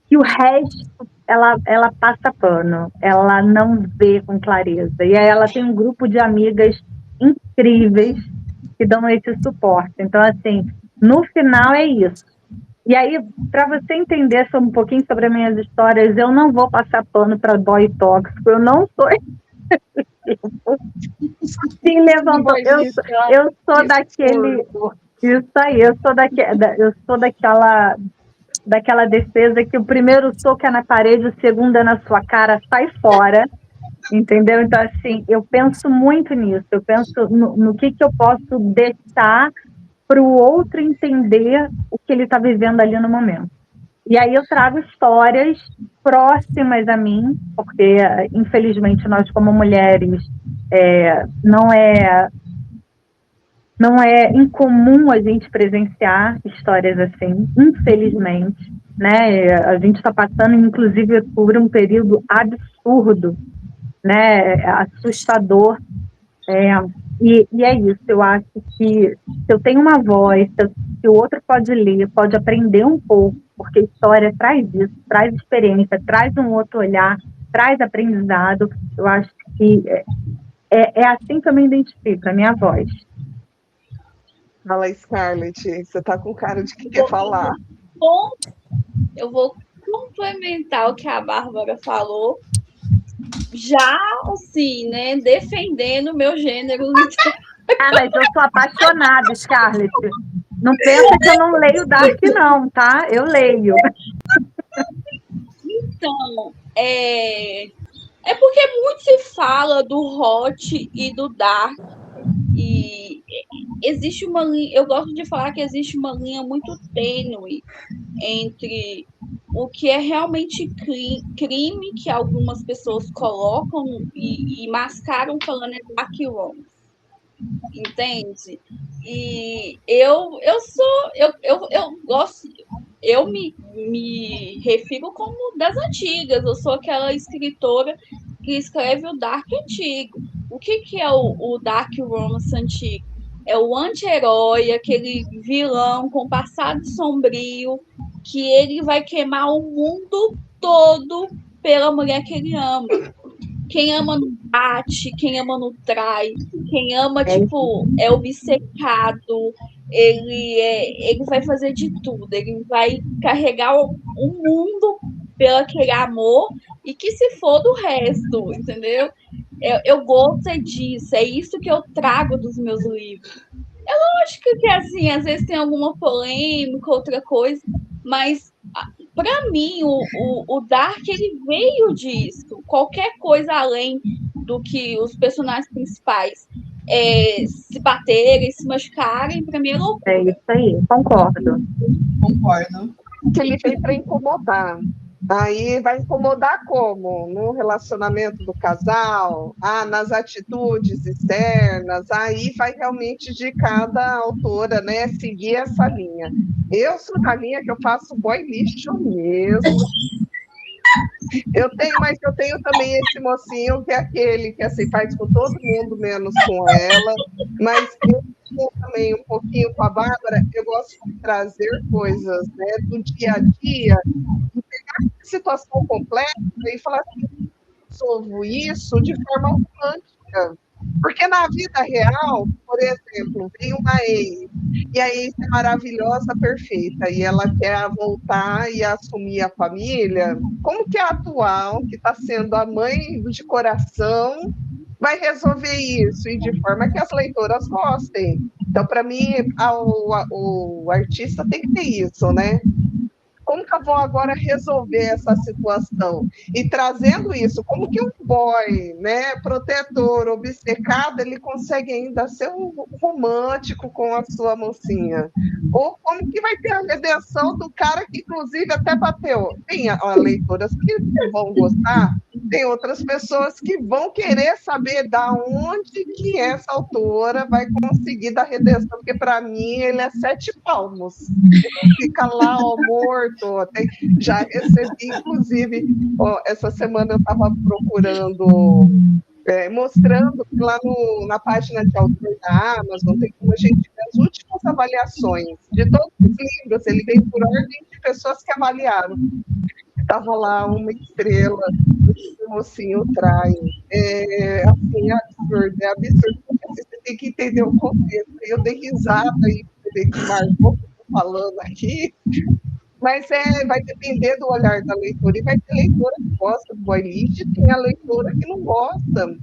que o resto ela passa pano, ela não vê com clareza. E aí ela tem um grupo de amigas incríveis que dão esse suporte. Então, assim, no final é isso. E aí, para você entender um pouquinho sobre as minhas histórias, eu não vou passar pano para boy tóxico, eu não sou. Sim, levantou. Eu sou daquele. Isso aí, eu sou daquela defesa que o primeiro soco é na parede, o segundo é na sua cara, sai fora. Entendeu? Então, assim, eu penso muito nisso, eu penso no que eu posso deixar para o outro entender o que ele está vivendo ali no momento. E aí eu trago histórias próximas a mim, porque, infelizmente, nós como mulheres, não é incomum a gente presenciar histórias assim, infelizmente, né? A gente está passando, inclusive, por um período absurdo, né? Assustador. E é isso, eu acho que se eu tenho uma voz, se o outro pode ler, pode aprender um pouco, porque a história traz isso, traz experiência, traz um outro olhar, traz aprendizado, eu acho que é assim que eu me identifico, a minha voz. Fala, Scarlett, você tá com cara de que quer falar. Bom, eu vou complementar o que a Bárbara falou, já assim, né, defendendo o meu gênero literário. Ah, mas eu sou apaixonada, Scarlett. Não pensa que eu não leio Dark, não, tá? Eu leio. Então, é porque muito se fala do hot e do dark, e existe uma linha, eu gosto de falar que existe uma linha muito tênue entre o que é realmente crime que algumas pessoas colocam e mascaram falando é dark romance, entende? E eu gosto, eu me refiro como das antigas, eu sou aquela escritora que escreve o dark antigo. O que é o dark romance antigo? É o anti-herói, aquele vilão com passado sombrio, que ele vai queimar o mundo todo pela mulher que ele ama. Quem ama não bate, quem ama não trai, quem ama, tipo, é obcecado, ele vai fazer de tudo, ele vai carregar o mundo pelo aquele amor e que se for do resto, entendeu? Eu gosto disso, é isso que eu trago dos meus livros. É lógico que, assim, às vezes tem alguma polêmica, outra coisa, mas para mim o Dark ele veio disso. Qualquer coisa além do que os personagens principais se baterem, se machucarem, para mim é loucura. É isso aí, concordo. Concordo. Que ele veio para incomodar. Aí vai incomodar como? No relacionamento do casal, nas atitudes externas, aí vai realmente de cada autora, né, seguir essa linha. Eu sou da linha que eu faço boy lixo mesmo. Mas eu tenho também esse mocinho que é aquele que assim, faz com todo mundo, menos com ela. Mas eu também um pouquinho com a Bárbara, eu gosto de trazer coisas, né, do dia a dia, e pegar a situação completa e falar assim, resolvo isso de forma romântica. Porque na vida real, por exemplo, vem uma ex, e a ex é maravilhosa, perfeita, e ela quer voltar e assumir a família, como que a atual, que está sendo a mãe de coração, vai resolver isso? E de forma que as leitoras gostem. Então, para mim, o artista tem que ter isso, né? Como que eu vou agora resolver essa situação? E trazendo isso, como que um boy, né, protetor, obcecado, ele consegue ainda ser um romântico com a sua mocinha? Ou como que vai ter a redenção do cara que, inclusive, até bateu? Tem leitoras que vão gostar, tem outras pessoas que vão querer saber da onde que essa autora vai conseguir dar redenção, porque para mim ele é 7 palmos. Fica lá, ó, morto. Já recebi, inclusive, essa semana eu estava procurando, mostrando que lá na página de autor da Amazon tem como a gente ver as últimas avaliações de todos os livros, ele veio por ordem de pessoas que avaliaram. Estava lá uma estrela, o mocinho trai. Assim, é absurdo, porque você tem que entender o contexto. Eu dei risada e que marcou falando aqui, mas vai depender do olhar da leitora, e vai ter leitora que gosta do boy lixo, e tem a leitora que não gosta.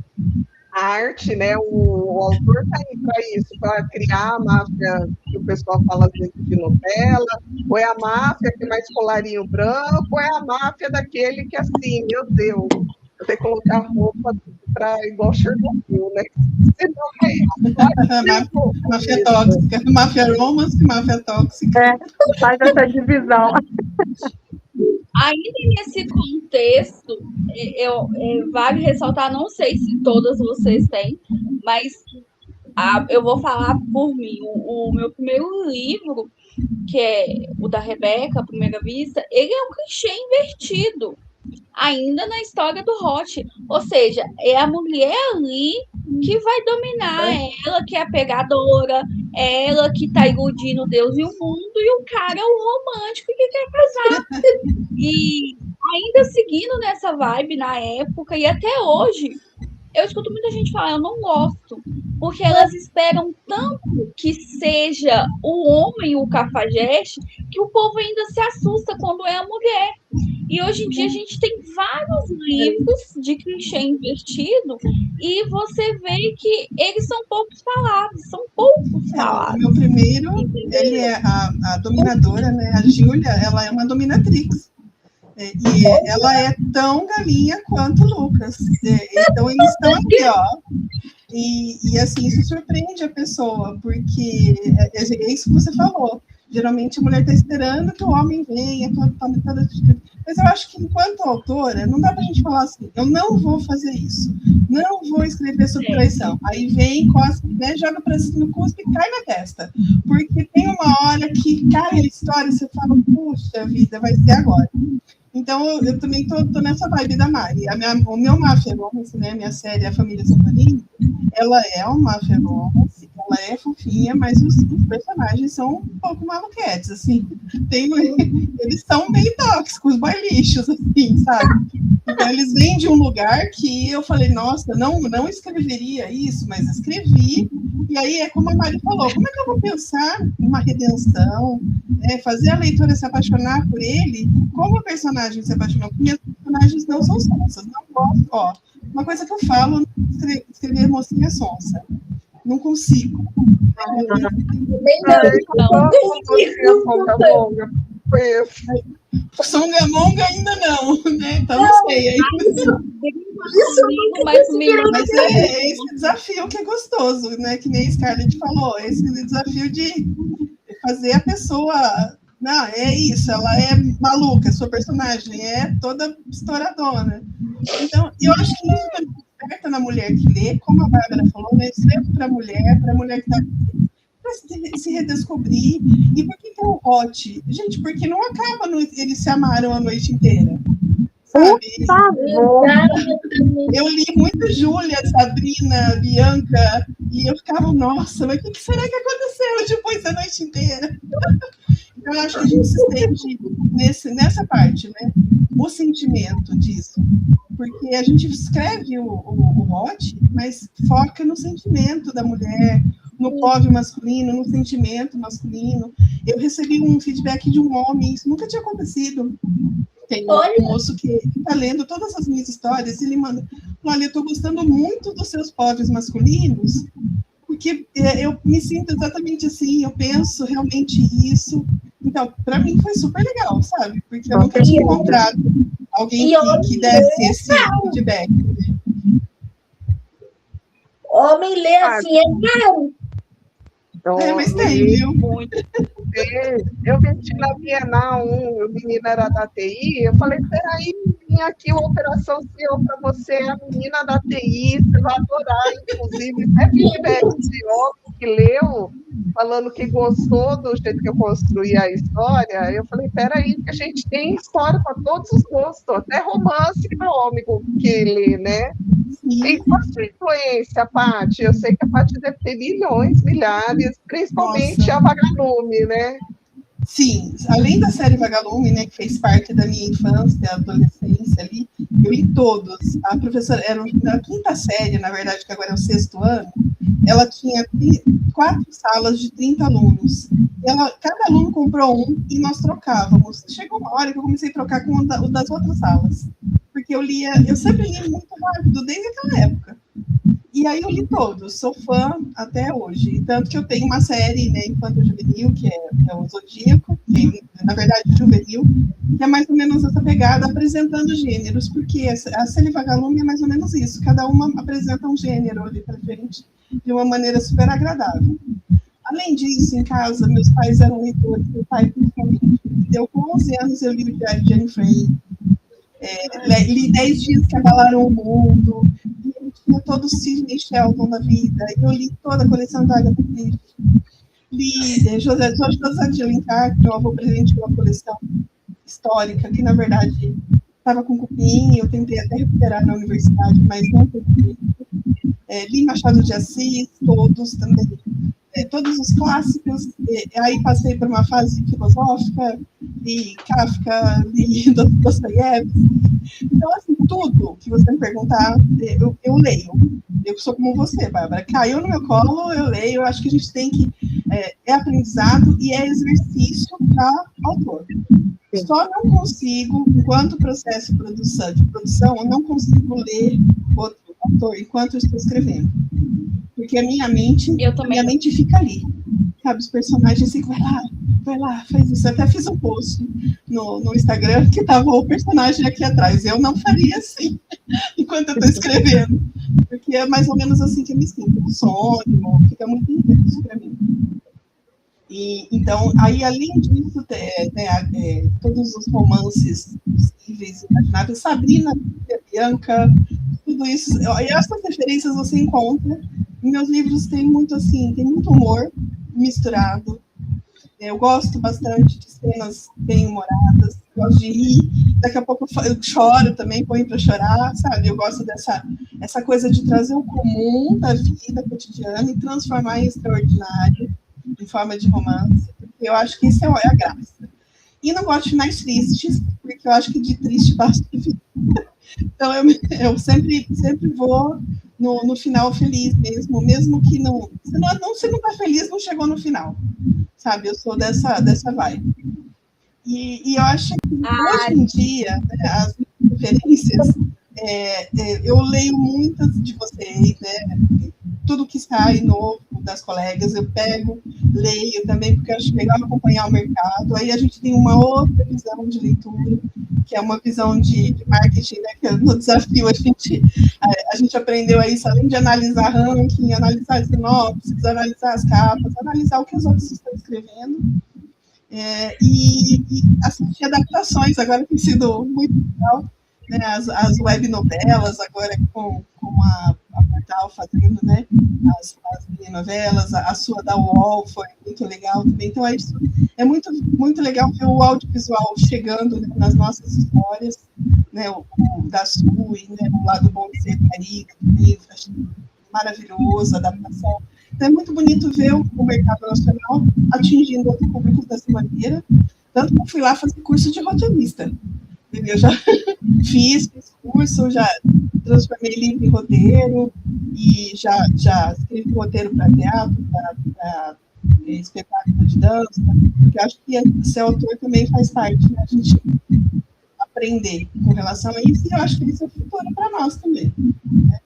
A arte, né, o autor está aí para isso, para criar a máfia que o pessoal fala às vezes de novela, ou é a máfia que é mais colarinho branco, ou é a máfia daquele que, assim, meu Deus, você colocar roupa para igual Chernobyl, né? Máfia tóxica, máfia romance, máfia tóxica. Faz essa divisão. Ainda nesse contexto, vale ressaltar, não sei se todas vocês têm, mas eu vou falar por mim. O meu primeiro livro, que é o da Rebeca, à primeira vista, ele é um clichê invertido, ainda na história do Hot. Ou seja, é a mulher ali que vai dominar, é ela que é a pegadora, é ela que tá iludindo Deus e o mundo, e o cara é o romântico que quer casar. E ainda seguindo nessa vibe na época, e até hoje, eu escuto muita gente falar, eu não gosto, porque elas esperam tanto que seja o homem o cafajeste, que o povo ainda se assusta quando é a mulher. E hoje em dia a gente tem vários livros de clichê invertido e você vê que eles são poucos falados, são poucos O falados. meu primeiro, ele é a dominadora, né? A Júlia, ela é uma dominatrix. E ela é tão galinha quanto o Lucas. Então, eles estão aqui, ó. E assim, isso surpreende a pessoa, porque é isso que você falou. Geralmente, a mulher está esperando que o homem venha, tome toda atitude. Mas eu acho que, enquanto autora, não dá para a gente falar assim, eu não vou fazer isso, não vou escrever sobre traição. Aí vem, cospe, né, joga para cima, cuspe e cai na testa. Porque tem uma hora que cai a história e você fala, puxa vida, vai ser agora. Então, eu também tô nessa vibe da Mari. O meu Máfia Romance, né, minha série A Família Santorini, ela é uma Máfia Romance, ela é fofinha, mas os personagens são um pouco maluquetes, assim. Eles são meio tóxicos, boy lixos, assim, sabe? Então, eles vêm de um lugar que eu falei, nossa, não escreveria isso, mas escrevi. E aí, é como a Mari falou, como é que eu vou pensar numa redenção, fazer a leitora se apaixonar por ele, como o personagem se apaixonou? Porque minhas personagens não são sonsas, não gosto. Ó, uma coisa que eu falo, escrever mocinha sonsa. Não consigo. Songamonga ainda não, né? Então não sei. Mas é esse desafio que é gostoso, né? Que nem a Scarlett falou, esse desafio de fazer a pessoa... Não, é isso, ela é maluca, sua personagem é toda estouradona. Então, eu acho que isso também desperta na mulher que lê, como a Bárbara falou, né? Escreve para a mulher que está para se redescobrir. E por que é o hot? Gente, porque não acaba eles se amaram a noite inteira. Sabe? Por favor. Eu li muito Júlia, Sabrina, Bianca, e eu ficava, nossa, mas o que será que aconteceu depois da noite inteira? Então, eu acho que a gente se sente nessa parte, né? O sentimento disso. Porque a gente escreve o hot, mas foca no sentimento da mulher, no pobre masculino, no sentimento masculino. Eu recebi um feedback de um homem, isso nunca tinha acontecido. Tem um moço que está lendo todas as minhas histórias, e ele manda, olha, eu estou gostando muito dos seus povos masculinos, porque eu me sinto exatamente assim, eu penso realmente isso. Então, para mim foi super legal, sabe? Porque eu nunca tinha encontrado alguém que desse esse feedback. Né? Homem lê assim, é caro. Mas tem, viu? Muito. Eu meti na Bienal, o menino era da TI, eu falei, peraí, vim aqui uma operação seu para você, a menina da TI, você vai adorar, inclusive, até feedback de homem que leu, falando que gostou do jeito que eu construí a história. Eu falei, peraí, que a gente tem história para todos os gostos, até romance para homem que lê, né? E qual a sua influência, Paty? Eu sei que a Paty deve ter milhões, milhares, principalmente a Vagalume, né? Sim, além da série Vagalume, né, que fez parte da minha infância, adolescência ali, eu li todos. A professora, era na quinta série, na verdade, que agora é o 6º ano, ela tinha 4 salas de 30 alunos. Cada aluno comprou um e nós trocávamos. Chegou uma hora que eu comecei a trocar com o das outras salas, porque eu sempre li muito rápido, desde aquela época. E aí eu li todos, sou fã até hoje. Tanto que eu tenho uma série, né, Infanto Juvenil, que é o Zodíaco, que na verdade é juvenil, que é mais ou menos essa pegada, apresentando gêneros, porque a série Vagalume é mais ou menos isso, cada uma apresenta um gênero ali pra gente, de uma maneira super agradável. Além disso, em casa, meus pais eram leitores, meu pai principalmente. Com 11 anos eu li o Diário de Anne Frank, li 10 Dias que Abalaram o Mundo, tinha todo o Sidney Sheldon da vida, eu li toda a coleção da Agatha Christie, li José de Alencar, que meu avô presenteou uma coleção histórica, que na verdade estava com cupim, eu tentei até recuperar na universidade, mas não consegui. Li Machado de Assis, todos também, todos os clássicos, aí passei por uma fase filosófica, li Kafka, li Dostoiévski. Então, assim, tudo que você me perguntar, eu leio. Eu sou como você, Bárbara. Caiu no meu colo, eu leio. Eu acho que a gente tem que... É aprendizado e é exercício para autor. Só não consigo, enquanto processo de produção, eu não consigo ler outro autor enquanto eu estou escrevendo. Porque a minha mente fica ali. Sabe, os personagens ficam, vai lá, faz isso. Eu até fiz um post no Instagram que estava o personagem aqui atrás. Eu não faria assim enquanto eu estou escrevendo. Porque é mais ou menos assim que eu me sinto. O sonho fica muito intenso para mim. E, então, aí, além disso, todos os romances possíveis, imagináveis, Sabrina, Bianca, tudo isso, e essas referências você encontra. Em meus livros tem muito assim, tem muito humor misturado. Eu gosto bastante de cenas bem humoradas, gosto de rir, daqui a pouco eu choro também, põe para chorar, sabe? Eu gosto essa coisa de trazer o comum da vida cotidiana e transformar em extraordinário, em forma de romance, porque eu acho que isso é a graça. E não gosto de finais tristes, porque eu acho que de triste basta o fim. Então eu sempre vou no final feliz mesmo que não... Se não está feliz, não chegou no final, sabe? Eu sou dessa vibe. E eu acho que hoje em dia, né, as referências, eu leio muitas de vocês, né? Tudo que sai novo das colegas, eu pego, leio também, porque eu acho legal acompanhar o mercado. Aí a gente tem uma outra visão de leitura, que é uma visão de marketing, né? Que no desafio a gente aprendeu isso, além de analisar ranking, analisar sinopses, analisar as capas, analisar o que os outros estão escrevendo. E assistir adaptações, agora tem sido muito legal, né? As web novelas, agora com a Portal fazendo, né? As mini novelas, a sua da UOL foi muito legal também. Então, é muito, muito legal ver o audiovisual chegando, né, nas nossas histórias, né? O da Sui, né? O Lado Bom de Ser Mariga, também, acho maravilhoso, a adaptação. Então, é muito bonito ver o mercado nacional atingindo outros públicos dessa maneira. Tanto que eu fui lá fazer curso de roteirista. Eu já fiz curso, já transformei livro em roteiro e já escrevi roteiro para teatro, para espetáculo de dança, porque acho que ser autor também faz parte, né? A gente aprender com relação a isso, e eu acho que isso é futuro para nós também, né?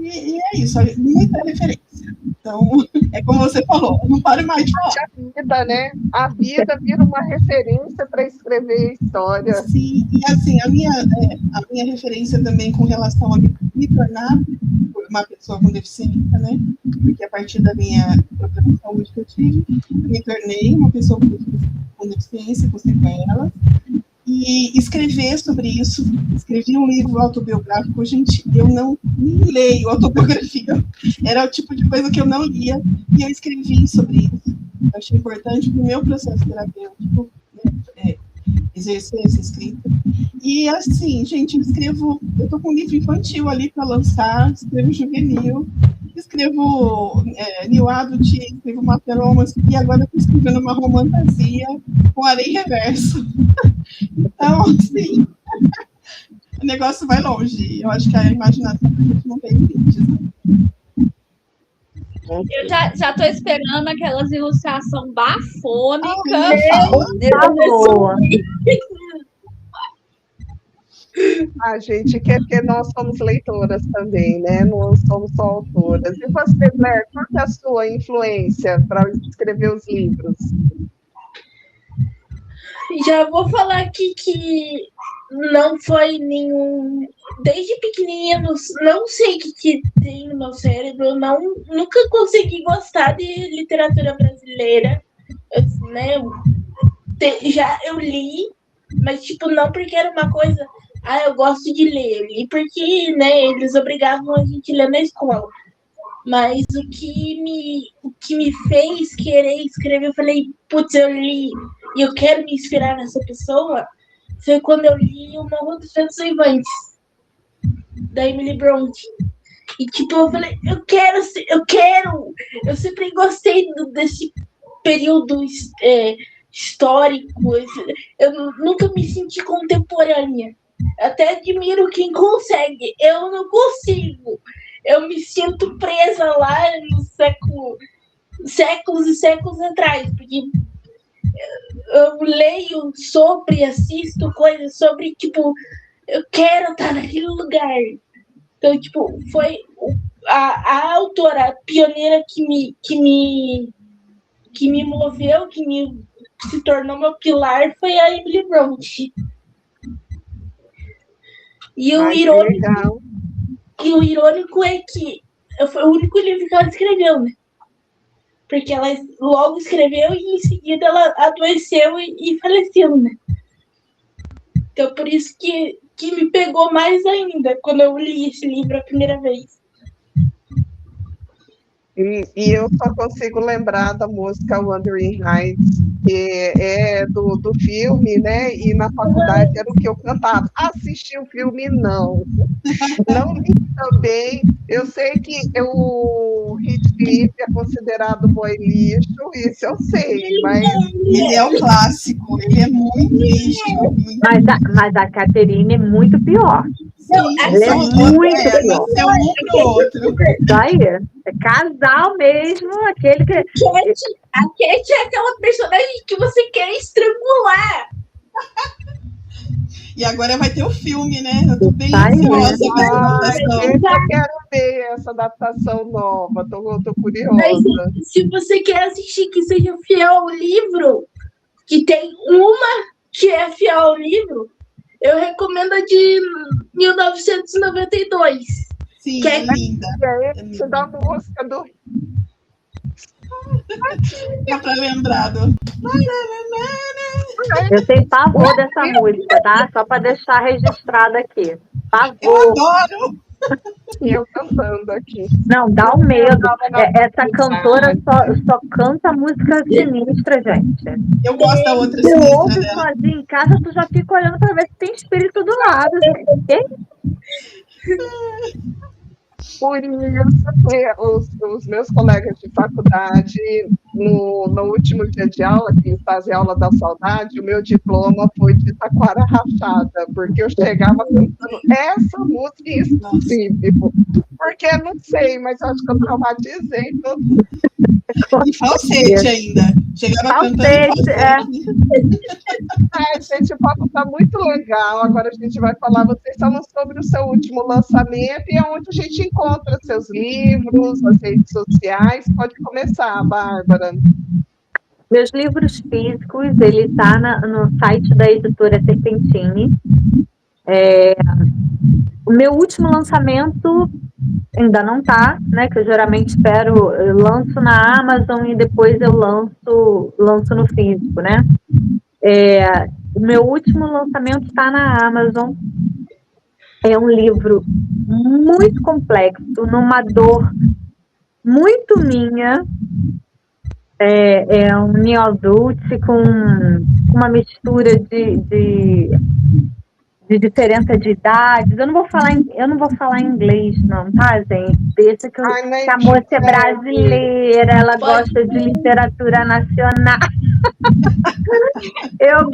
E é isso, muita referência. Então, é como você falou, não paro mais de falar. A vida, né? A vida vira uma referência para escrever história. Sim, e assim, a minha referência também com relação a me tornar uma pessoa com deficiência, né? Porque a partir da minha problema de saúde que eu tive, eu me tornei uma pessoa com deficiência, com sequelas. E escrever sobre isso, escrevi um livro autobiográfico, gente, eu não leio autobiografia, era o tipo de coisa que eu não lia, e eu escrevi sobre isso. Eu achei importante para o meu processo terapêutico, né, exercer essa escrita. E assim, gente, eu estou com um livro infantil ali para lançar, escrevo juvenil, escrevo New Adult, escrevo Maperomas, e agora estou escrevendo uma romantasia com areia reverso. Então, assim, o negócio vai longe. Eu acho que a imaginação da gente não tem limites. Eu já tô esperando aquelas ilustrações bafônicas. A gente quer, porque nós somos leitoras também, né? Não somos só autoras. E você, Blair, qual é a sua influência para escrever os livros? Já vou falar aqui que não foi nenhum... Desde pequenininha, não sei o que tem no meu cérebro, nunca consegui gostar de literatura brasileira, né? Eu li, mas, tipo, não porque era uma coisa... eu gosto de ler. Eu li porque, né, eles obrigavam a gente a ler na escola. Mas o que me fez querer escrever, eu falei, putz, eu li e eu quero me inspirar nessa pessoa, foi quando eu li O Morro dos Ventos Uivantes, da Emily Brontë. E, tipo, eu falei, eu quero. Eu sempre gostei desse período histórico. Eu nunca me senti contemporânea Até admiro quem consegue. Eu não consigo. Eu me sinto presa lá no séculos e séculos atrás, porque eu leio sobre, assisto coisas sobre, tipo, eu quero estar naquele lugar. Então, tipo, foi a autora, a pioneira que me moveu, se tornou meu pilar, foi a Emily Bronte. E o irônico é que foi o único livro que ela escreveu, né? Porque ela logo escreveu e em seguida ela adoeceu e faleceu, né? Então, por isso que me pegou mais ainda quando eu li esse livro a primeira vez. E eu só consigo lembrar da música Wuthering Heights, que é do filme, né? E na faculdade era o que eu cantava. Assisti o filme, não. Não li também. Eu sei que o Heathcliff é considerado boy lixo, isso eu sei, mas... Ele é o clássico, ele é muito lixo. Mas a Catherine é muito pior. Sim, Ela é muito pior. É um pro outro. Isso aí, é casal mesmo, aquele que... A Cat é aquela personagem que você quer estrangular. E agora vai ter o filme, né? Eu tô bem Vai, ansiosa né? com essa adaptação. Eu quero ver essa adaptação nova, tô curiosa. Mas se você quer assistir que seja fiel ao livro, que tem uma que é fiel ao livro, eu recomendo a de 1992. Sim, Que é é- linda. Isso da música do... Dá pra lembrar do... Eu tenho pavor dessa música, tá? Só para deixar registrado aqui. Eu Pavor. adoro! E eu cantando aqui. Não, dá um medo. Essa cantora só canta música sinistra, gente. Eu gosto da outra Tu sinistra ouve dela. sozinho em casa, tu já fica olhando para ver se tem espírito do lado. Gente. Por isso, os meus colegas de faculdade, no último dia de aula, que fazia aula da saudade, o meu diploma foi de taquara rachada, porque eu chegava cantando essa música em específico. Porque eu não sei, mas eu acho que eu traumatizei todo mundo. E falsete ainda. Chegava cantando Falsete, Gente, o papo tá muito legal. Agora a gente vai falar, vocês falam sobre o seu último lançamento e é onde a gente encontra seus livros, nas redes sociais. Pode começar, Bárbara. Meus livros físicos, ele tá no site da editora Serpentine. O meu último lançamento ainda não tá, né? Que eu geralmente espero, eu lanço na Amazon e depois eu lanço no físico, né? O meu último lançamento está na Amazon. É um livro muito complexo, numa dor muito minha. É um new adult com uma mistura de diferença de idades. Eu não vou falar em inglês, não, tá, gente? Deixa que a moça é brasileira, ela gosta de literatura nacional. Eu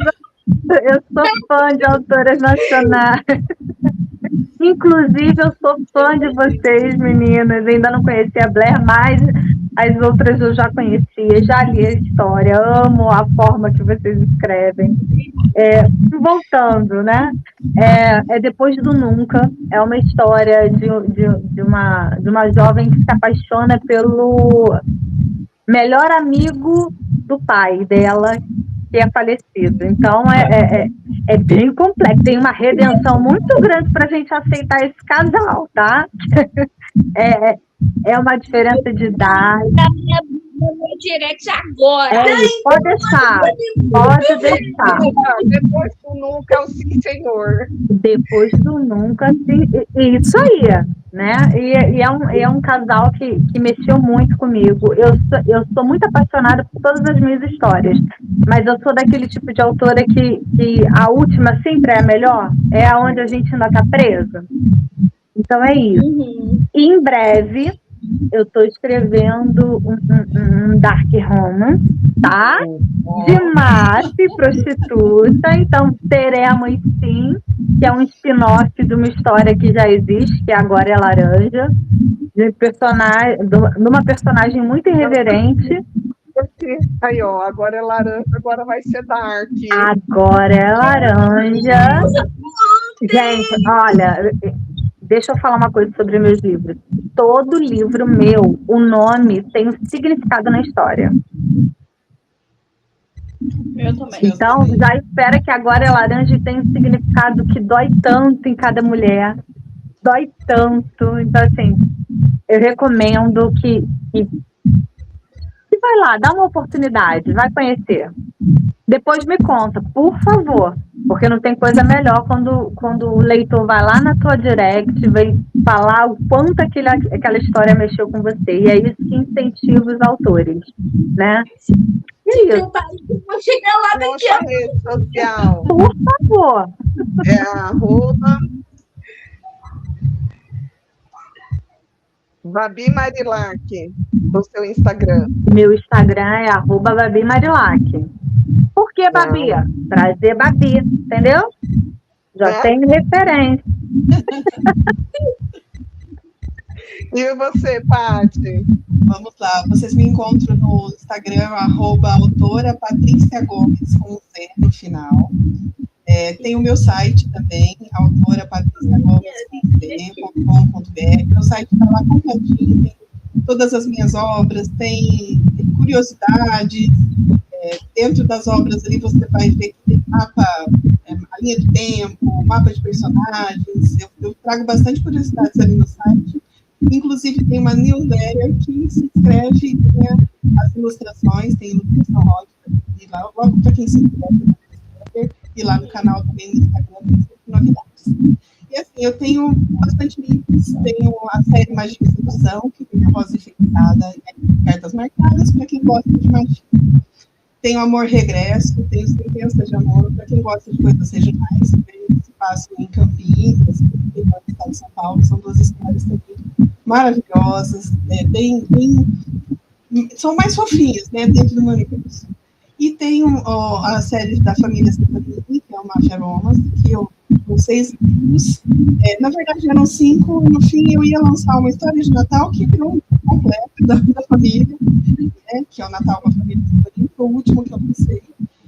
sou fã de autoras nacionais. Inclusive, eu sou fã de vocês, meninas. Ainda não conhecia a Blair, mas as outras eu já conhecia, já li a história, amo a forma que vocês escrevem. Voltando, né? Depois do Nunca, é uma história de uma jovem que se apaixona pelo melhor amigo do pai dela, que é falecido. Então, é bem complexo. Tem uma redenção muito grande para a gente aceitar esse casal, tá? É uma diferença de idade. No direct agora. Pode deixar. Depois do Nunca, o Sim, Senhor. Depois do Nunca, sim. Isso aí, né? E é um casal que mexeu muito comigo. Eu sou muito apaixonada por todas as minhas histórias, mas eu sou daquele tipo de autora que a última sempre é a melhor, é aonde a gente ainda está presa. Então é isso. E em breve eu estou escrevendo um dark romance, tá? De máfia e prostituta. Então teremos sim que é um spin-off de uma história que já existe, que agora é Laranja, de uma personagem muito irreverente. Aí, ó, agora é laranja, agora vai ser dark. Agora é Laranja. Gente, olha, deixa eu falar uma coisa sobre meus livros. Todo livro meu, o nome tem um significado na história. Eu também. Então, já espera que agora é Laranja e tem um significado que dói tanto em cada mulher. Dói tanto. Então, assim, eu recomendo que vai lá, dá uma oportunidade, vai conhecer. Depois me conta, por favor, porque não tem coisa melhor quando o leitor vai lá na tua direct, vai falar o quanto aquela história mexeu com você. E é isso que incentiva os autores, né? E é isso. Vou chegar lá daqui Nossa rede social Por favor. é arroba Babi Marilac, o seu Instagram. Meu Instagram é @BabiMarilac. Por que Babi? Prazer, Babi, entendeu? Já tem referência. E você, Paty? Vamos lá, vocês me encontram no Instagram, @autora Patrícia Gomes, com Z no final. Tem o meu site também, autorapatriciagomes.com.br. Meu site está lá completinho, tem todas as minhas obras, tem curiosidades. Dentro das obras ali você vai ver que tem mapa, a linha de tempo, mapa de personagens. Eu trago bastante curiosidades ali no site. Inclusive tem uma newsletter que se inscreve e tem as ilustrações, tem ilustração ótima, e lá, logo para quem se inscreve, e lá no canal também no Instagram tem sempre novidades. E assim, eu tenho bastante livros, tenho a série Magia e Sedução, que tem a voz fixada e cartas marcadas, para quem gosta de magia. Tenho Amor Regresso, tenho Sentença de Amor, para quem gosta de coisas regionais, que se passam em Campinas, no estado de São Paulo, são 2 histórias também maravilhosas, são mais fofinhas, né, dentro do meu universo. E tenho a série da família Stefanini, que é o Máfia Romas, que eu com 6 livros. Na verdade, eram 5, no fim eu ia lançar uma história de Natal que virou um completo da família, né, que é o Natal com a família Stefanini, foi o último que eu lancei.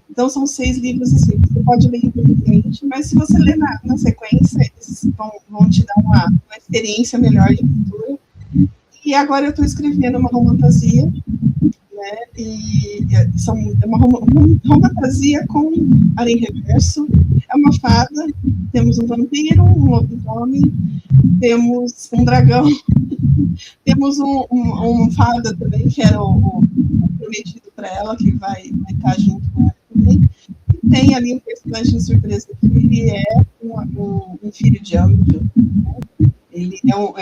Então, são 6 livros, assim, você pode ler independente, mas se você ler na sequência, eles vão te dar uma experiência melhor de leitura. E agora eu estou escrevendo uma romantasia, né, e é uma romantasia com Harém Reverso. É uma fada, temos um vampiro, um lobisomem, temos um dragão, temos um fada também, que era o prometido para ela, que vai estar junto com ela também. E tem ali um personagem surpresa, que ele é um filho de anjo, né? Ele é um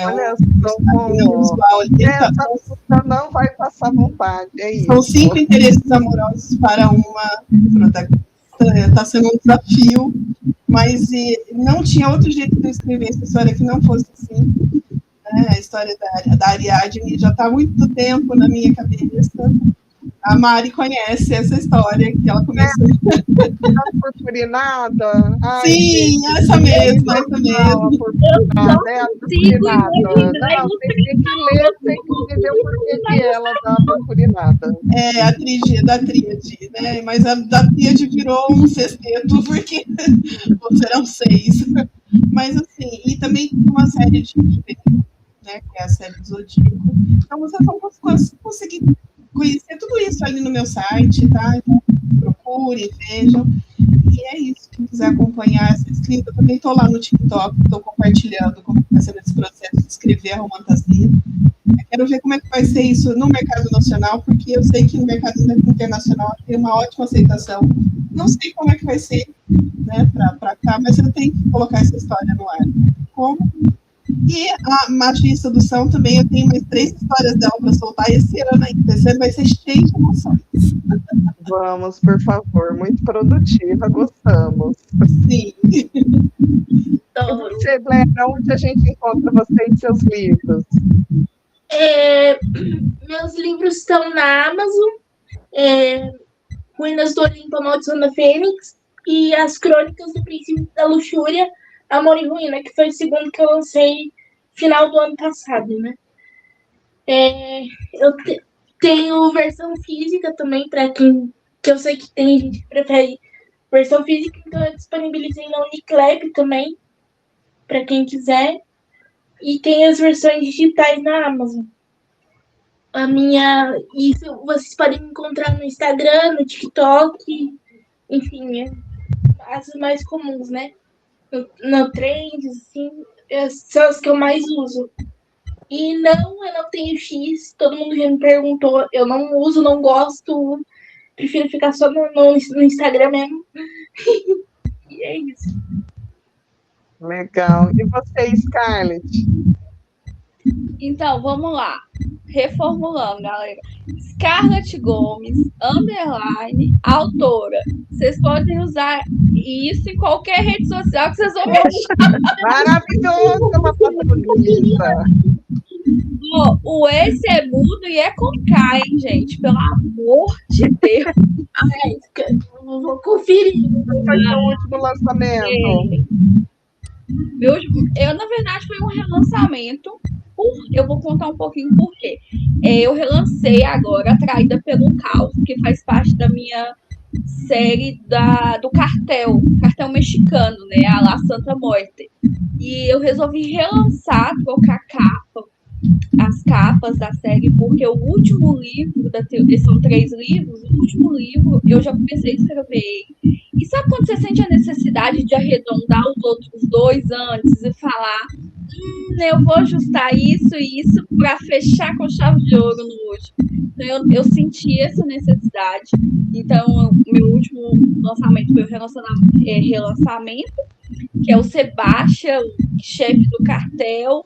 inusual. Essa não vai passar vontade, é isso. São 5 interesses amorosos para uma protagonista. Está sendo um desafio, mas não tinha outro jeito de eu escrever essa história que não fosse assim. Né? A história da Ariadne já está há muito tempo na minha cabeça. A Mari conhece essa história que ela começou. A purpurinada? Sim, essa mesma. A purpurinada, é a purpurinada. Não, tem que ler, tem que entender o porquê que ela dá a purpurinada. É, a da tríade, né? Mas a da tríade virou um sexteto, porque serão 6. Mas assim, e também tem uma série de né? Que é a série do Zodíaco. Então vocês vão conseguir conhecer tudo isso ali no meu site, tá? Então, procure, vejam. E é isso. Quem quiser acompanhar essa escrita, eu também estou lá no TikTok, estou compartilhando como está sendo esse processo de escrever a romantasia. Eu quero ver como é que vai ser isso no mercado nacional, porque eu sei que no mercado internacional tem uma ótima aceitação. Não sei como é que vai ser, né, para cá, mas eu tenho que colocar essa história no ar. Como? E a Magia e Sedução também, eu tenho mais 3 histórias dela para soltar esse ano ainda. Esse ano vai ser cheio de emoções. Vamos, por favor. Muito produtiva, gostamos. Sim. E você, Glenda, onde a gente encontra você e seus livros? Meus livros estão na Amazon, Ruínas do Olimpo, A Maldição da Fênix, e As Crônicas do Príncipe da Luxúria, Amor e Ruína, que foi o segundo que eu lancei final do ano passado, né? Eu tenho versão física também, para quem. Que eu sei que tem gente que prefere versão física, então eu disponibilizei na Uniclap também, para quem quiser. E tem as versões digitais na Amazon. Isso vocês podem me encontrar no Instagram, no TikTok, enfim, as mais comuns, né? No Trends, assim, são as que eu mais uso. E não, eu não tenho X, todo mundo já me perguntou, eu não uso, não gosto, prefiro ficar só no Instagram mesmo. E é isso. Legal. E você, Scarlett? Então, vamos lá. Reformulando, galera. Scarlett Gomes, _, autora. Vocês podem usar isso em qualquer rede social que vocês vão me achar. Maravilhoso, uma protagonista. O esse é mudo e é com K, hein, gente? Pelo amor de Deus. Vou conferir. Qual foi o último lançamento? Na verdade, foi um relançamento. Eu vou contar um pouquinho por quê. Eu relancei agora Atraída pelo Caos, que faz parte da minha série do cartel mexicano, né? A La Santa Muerte. E eu resolvi relançar, trocar as capas da série, porque o último livro, são 3 livros, o último livro eu já comecei a escrever. E sabe quando você sente a necessidade de arredondar os outros 2 antes e falar eu vou ajustar isso e isso para fechar com chave de ouro no último. Então eu senti essa necessidade. Então meu último lançamento foi o relançamento, que é o Sebastião, chefe do cartel,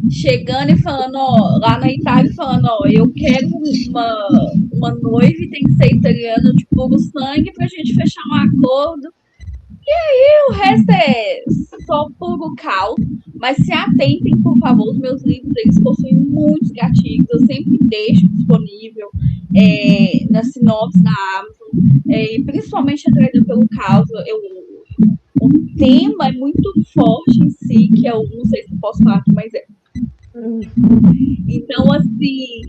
chegando e falando, lá na Itália, falando, eu quero uma noiva e tem que ser italiana de puro sangue pra gente fechar um acordo. E aí o resto é só puro caos. Mas se atentem, por favor, os meus livros, eles possuem muitos gatilhos, eu sempre deixo disponível na sinopse da Amazon, e principalmente Atraída pelo Caos, o tema é muito forte em si, que eu não sei se eu posso falar aqui, mas é. Então, assim,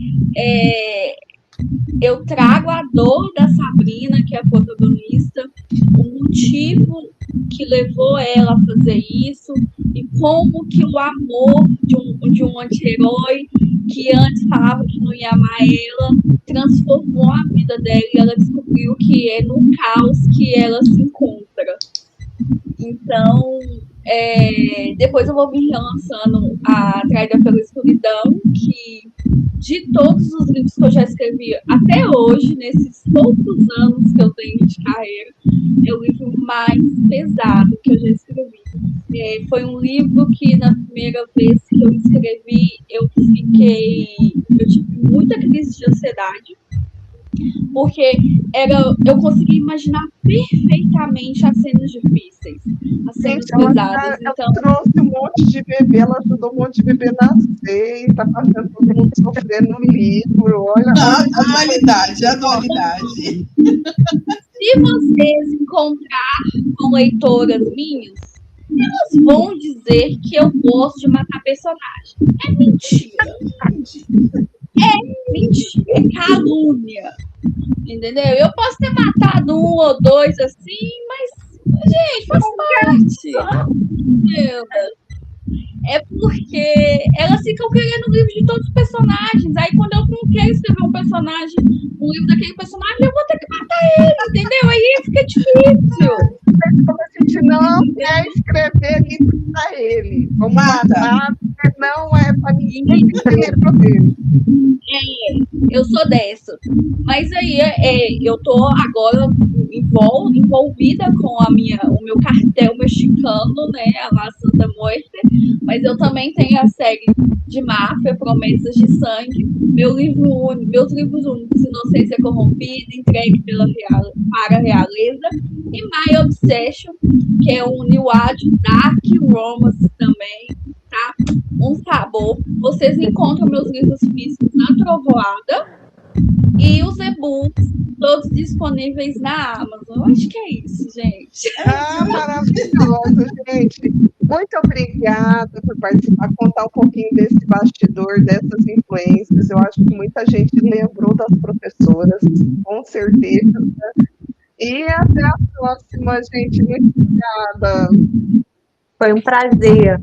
eu trago a dor da Sabrina, que é a protagonista, o motivo que levou ela a fazer isso e como que o amor de um anti-herói que antes falava que não ia amar ela transformou a vida dela e ela descobriu que é no caos que ela se encontra. Então, depois eu vou vir relançando a Atraída pela Escuridão, que de todos os livros que eu já escrevi até hoje, nesses poucos anos que eu tenho de carreira, é o livro mais pesado que eu já escrevi. Foi um livro que, na primeira vez que eu escrevi, eu tive muita crise de ansiedade, porque eu consegui imaginar perfeitamente as cenas difíceis, as cenas pesadas. Ela trouxe um monte de bebê, ela ajudou um monte de bebê a nascer, está fazendo todo mundo sofrer no livro. Olha, a dualidade. Se vocês encontrar com leitoras minhas, elas vão dizer que eu gosto de matar personagem. É mentira. É mentira, é calúnia. Entendeu? Eu posso ter matado 1 ou 2 assim, mas, gente, faz parte. Entendeu? É porque elas ficam querendo o livro de todos os personagens. Aí, quando eu não quero escrever um livro daquele personagem, eu vou ter que matar ele, entendeu? Aí fica difícil. A gente não quer escrever livro para ele. Vamos matar, porque não é para ninguém que tem livro dele. Eu sou dessa. Mas aí eu tô agora envolvida com o meu cartel mexicano, né? A La Santa Muerte. Mas eu também tenho a série de máfia, Promessas de Sangue, meus livros únicos, Inocência Corrompida, Entregue para a Realeza, e My Obsession, que é um new age dark romance também, tá? Um sabor. Vocês encontram meus livros físicos na Trovoada e os e-books todos disponíveis na Amazon. Eu acho que é isso, gente. Ah, maravilhoso, gente. Muito obrigada por participar, contar um pouquinho desse bastidor, dessas influências. Eu acho que muita gente lembrou das professoras, com certeza. E até a próxima, gente. Muito obrigada. Foi um prazer.